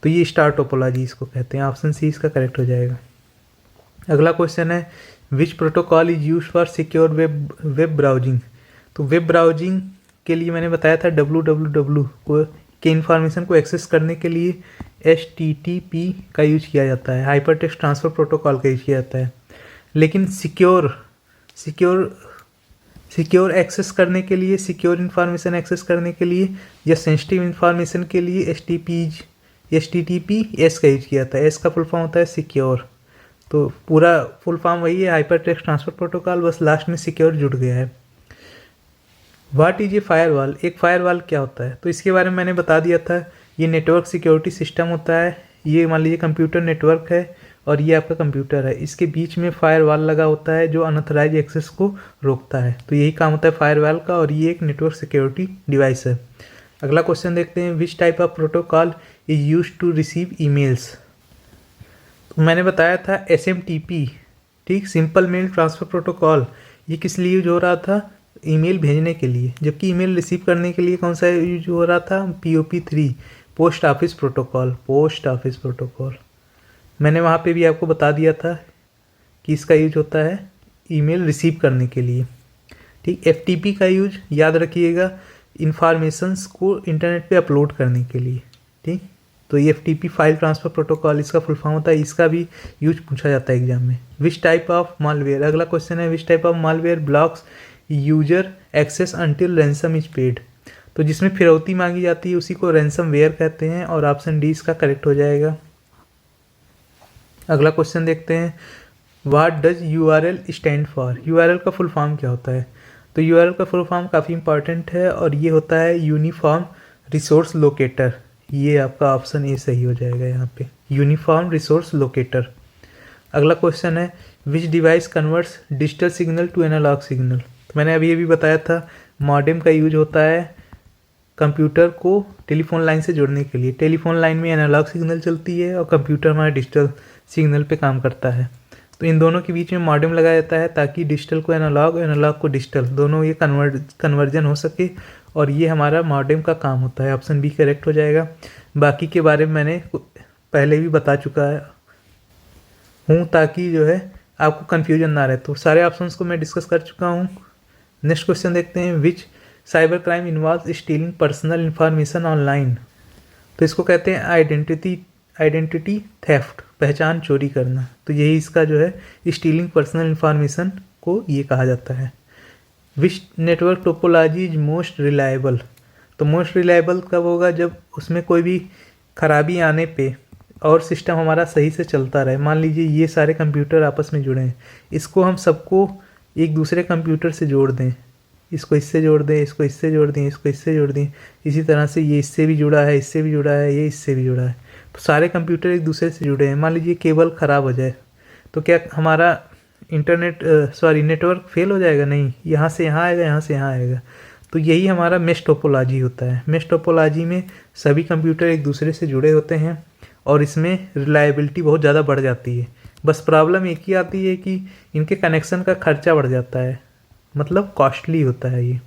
तो ये स्टार टोपोलॉजी इसको कहते हैं। ऑप्शन सी इसका करेक्ट हो जाएगा। अगला क्वेश्चन है, which protocol is use for secure web browsing. तो वेब ब्राउजिंग के लिए मैंने बताया था www को के इन्फॉर्मेशन को एक्सेस करने के लिए HTTP का यूज किया जाता है, हाइपर टेक्स्ट ट्रांसफ़र प्रोटोकॉल का यूज किया जाता है। लेकिन सिक्योर एक्सेस करने के लिए, सिक्योर इन्फॉर्मेशन एक्सेस करने के लिए या सेंसिटिव इन्फॉर्मेशन के लिए HTTPS का यूज किया जाता है। एस का फुल फॉर्म होता है सिक्योर। तो पूरा फुल फॉर्म वही है, हाइपर टेक्स्ट ट्रांसफ़र प्रोटोकॉल, बस लास्ट में सिक्योर जुड़ गया है। What is a firewall. एक फायरवॉल क्या होता है? तो इसके बारे में मैंने बता दिया था। ये नेटवर्क सिक्योरिटी सिस्टम होता है। ये मान लीजिए कंप्यूटर नेटवर्क है और ये आपका कंप्यूटर है, इसके बीच में फायरवॉल लगा होता है जो अनऑथराइज एक्सेस को रोकता है। तो यही काम होता है फायरवॉल का, और ये एक नेटवर्क सिक्योरिटी डिवाइस है। अगला क्वेश्चन देखते हैं, which type of protocol is use to receive emails. तो मैंने बताया था SMTP, ठीक, सिंपल मेल ट्रांसफ़र प्रोटोकॉल। ये किस लिए यूज हो रहा था? ईमेल भेजने के लिए। जबकि ईमेल रिसीव करने के लिए कौन सा यूज हो रहा था? POP3, post office protocol, post office protocol. मैंने वहाँ पे भी आपको बता दिया था कि इसका यूज होता है ईमेल रिसीव करने के लिए। ठीक। FTP का यूज याद रखिएगा, इंफॉर्मेशंस को इंटरनेट पे अपलोड करने के लिए। ठीक। तो ये FTP फाइल ट्रांसफ़र प्रोटोकॉल इसका फुल फॉर्म होता है, इसका भी यूज पूछा जाता है एग्जाम में। Which type of malware. अगला क्वेश्चन है, which type of malware blocks user access until ransom is paid. तो जिसमें फिरौती मांगी जाती है उसी को रैंसम वेयर कहते हैं, और ऑप्शन डी इसका करेक्ट हो जाएगा। अगला क्वेश्चन देखते हैं, what does URL stand for. URL का फुल फॉर्म क्या होता है? तो URL का फुल फॉर्म काफ़ी इंपॉर्टेंट है, और ये होता है यूनिफॉर्म रिसोर्स लोकेटर। ये आपका ऑप्शन ए सही हो जाएगा यहाँ पे, यूनिफॉर्म रिसोर्स लोकेटर। अगला क्वेश्चन है, which device converts digital signal to analog signal. तो मैंने अभी ये भी बताया था, मॉडेम का यूज होता है कंप्यूटर को टेलीफोन लाइन से जोड़ने के लिए। टेलीफोन लाइन में एनालॉग सिग्नल चलती है और कंप्यूटर हमारा डिजिटल सिग्नल पे काम करता है। तो इन दोनों के बीच में मॉडेम लगाया जाता है ताकि डिजिटल को एनालॉग, एनालॉग को डिजिटल, दोनों ये कन्वर्जन हो सके, और ये हमारा मॉडेम का काम होता है। ऑप्शन बी करेक्ट हो जाएगा। बाकी के बारे में मैंने पहले भी बता चुका हूँ ताकि जो है आपको कन्फ्यूजन ना रहे। तो सारे ऑप्शंस को मैं डिस्कस कर चुका हूँ। नेक्स्ट क्वेश्चन देखते हैं, which cyber crime involve stealing personal information online. तो इसको कहते हैं आइडेंटिटी आइडेंटिटी थेफ्ट, पहचान चोरी करना। तो यही इसका जो है स्टीलिंग पर्सनल इंफॉर्मेशन को ये कहा जाता है। Which network topology is most reliable. तो मोस्ट रिलायबल कब होगा, जब उसमें कोई भी खराबी आने पे और सिस्टम हमारा सही से चलता रहे। मान लीजिए ये सारे कंप्यूटर आपस में जुड़े हैं, इसको हम सबको एक दूसरे कंप्यूटर से जोड़ दें, इसको इससे जोड़ दें, इसको इससे जोड़ दें, इसको इससे जोड़ दें, इसी तरह से ये इससे भी जुड़ा है, इससे भी जुड़ा है, ये इससे भी जुड़ा है, तो सारे कंप्यूटर एक दूसरे से जुड़े हैं। मान लीजिए केबल ख़राब हो जाए तो क्या हमारा नेटवर्क फेल हो जाएगा? नहीं, यहाँ से यहाँ आएगा, यहाँ से यहाँ आएगा। तो यही हमारा मेश टोपोलॉजी होता है। मेश टोपोलॉजी में सभी कंप्यूटर एक दूसरे से जुड़े होते हैं और इसमें रिलायबिलिटी बहुत ज़्यादा बढ़ जाती है। बस प्रॉब्लम एक ही आती है कि इनके कनेक्शन का खर्चा बढ़ जाता है, मतलब कॉस्टली होता है ये।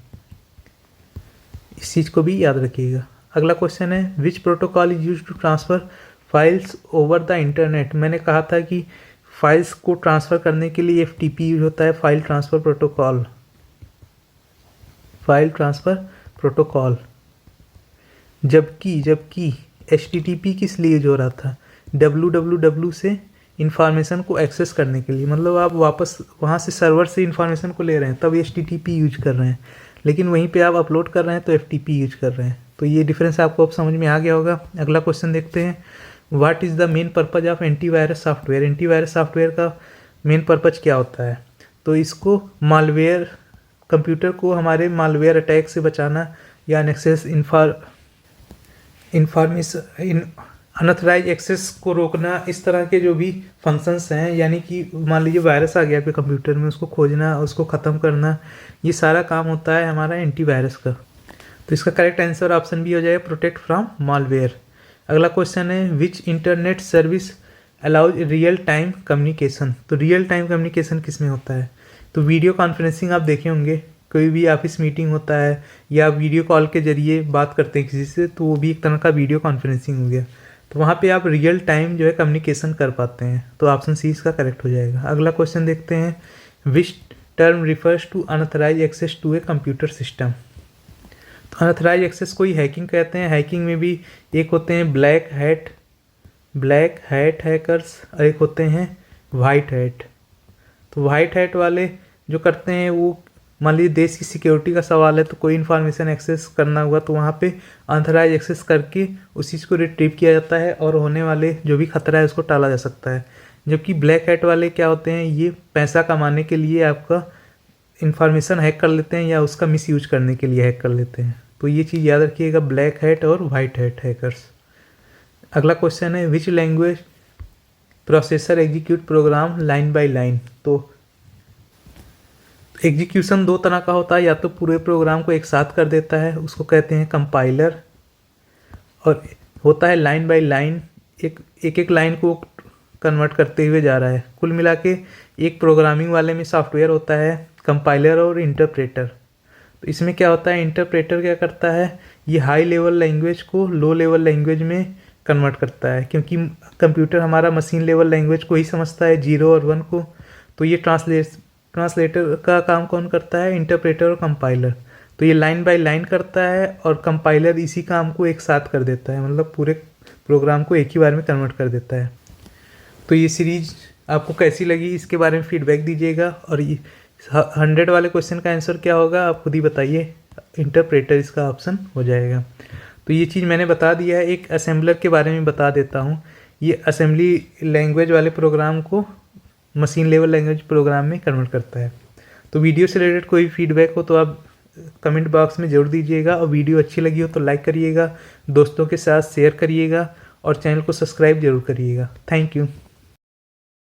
इस चीज़ को भी याद रखिएगा। अगला क्वेश्चन है which protocol is use to transfer files over the internet. मैंने कहा था कि फाइल्स को ट्रांसफ़र करने के लिए FTP यूज होता है, file transfer protocol, file transfer protocol. जबकि HTTP किस लिए यूज हो रहा था? www से इंफॉर्मेशन को एक्सेस करने के लिए, मतलब आप वापस वहाँ से सर्वर से इंफॉर्मेशन को ले रहे हैं तब HTTP यूज कर रहे हैं, लेकिन वहीं पे आप अपलोड कर रहे हैं तो FTP यूज कर रहे हैं। तो ये डिफरेंस आपको अब समझ में आ गया होगा। अगला क्वेश्चन देखते हैं, what is the main purpose of antivirus software. Antivirus software का मेन पर्पज क्या होता है? तो इसको मालवेयर, कंप्यूटर को हमारे मालवेयर अटैक से बचाना या अनऑथराइज एक्सेस को रोकना, इस तरह के जो भी फंक्शंस हैं, यानी कि मान लीजिए वायरस आ गया आपके कंप्यूटर में, उसको खोजना, उसको ख़त्म करना, ये सारा काम होता है हमारा एंटीवायरस का। तो इसका करेक्ट आंसर ऑप्शन भी हो जाएगा प्रोटेक्ट फ्रॉम मालवेयर। अगला क्वेश्चन है which internet service allows real time communication. तो रियल टाइम कम्युनिकेशन किस में होता है? तो वीडियो कॉन्फ्रेंसिंग आप देखे होंगे, कोई भी ऑफिस मीटिंग होता है या वीडियो कॉल के जरिए बात करते हैं किसी से, तो वो भी एक तरह का वीडियो कॉन्फ्रेंसिंग हो गया। तो वहाँ पे आप रियल टाइम जो है कम्युनिकेशन कर पाते हैं। तो ऑप्शन सी इसका करेक्ट हो जाएगा। अगला क्वेश्चन देखते हैं which term refers to unauthorize access to a computer system. तो अनऑथराइज एक्सेस को ही हैकिंग कहते हैं। हैकिंग में भी एक होते हैं ब्लैक हैट हैकर्स और एक होते हैं वाइट हैट। तो वाइट हैट वाले जो करते हैं वो, मान लीजिए देश की सिक्योरिटी का सवाल है तो कोई इन्फॉर्मेशन एक्सेस करना हुआ तो वहाँ पे अनऑथराइज एक्सेस करके उस चीज़ को रिट्रीव किया जाता है और होने वाले जो भी खतरा है उसको टाला जा सकता है। जबकि ब्लैक हैट वाले क्या होते हैं, ये पैसा कमाने के लिए आपका इन्फॉर्मेशन हैक कर लेते हैं या उसका मिसयूज करने के लिए हैक कर लेते हैं। तो ये चीज़ याद रखिएगा, ब्लैक हैट और वाइट हैट हैकर्स। अगला क्वेश्चन है which language processor execute program line by line. तो एग्जीक्यूशन दो तरह का होता है, या तो पूरे प्रोग्राम को एक साथ कर देता है, उसको कहते हैं कंपाइलर, और होता है लाइन बाय लाइन, एक लाइन को कन्वर्ट करते हुए जा रहा है। कुल मिला के एक प्रोग्रामिंग वाले में सॉफ्टवेयर होता है कंपाइलर और इंटरप्रेटर। तो इसमें क्या होता है, इंटरप्रेटर क्या करता है, ये हाई लेवल लैंग्वेज को लो लेवल लैंग्वेज में कन्वर्ट करता है, क्योंकि कंप्यूटर हमारा मशीन लेवल लैंग्वेज को ही समझता है, 0 और 1 को। तो ये ट्रांसलेटर का काम कौन करता है, इंटरप्रेटर और कंपाइलर। तो ये लाइन बाय लाइन करता है और कंपाइलर इसी काम को एक साथ कर देता है, मतलब पूरे प्रोग्राम को एक ही बार में कन्वर्ट कर देता है। तो ये सीरीज आपको कैसी लगी इसके बारे में फीडबैक दीजिएगा। और ये 100 वाले क्वेश्चन का आंसर क्या होगा आप खुद ही बताइए, इंटरप्रेटर इसका ऑप्शन हो जाएगा। तो ये चीज़ मैंने बता दिया है। एक असेंबलर के बारे में बता देता हूँ, ये असेंबली लैंग्वेज वाले प्रोग्राम को मशीन लेवल लैंग्वेज प्रोग्राम में कन्वर्ट करता है। तो वीडियो से रिलेटेड कोई फीडबैक हो तो आप कमेंट बॉक्स में ज़रूर दीजिएगा, और वीडियो अच्छी लगी हो तो लाइक करिएगा, दोस्तों के साथ शेयर करिएगा और चैनल को सब्सक्राइब जरूर करिएगा। Thank you.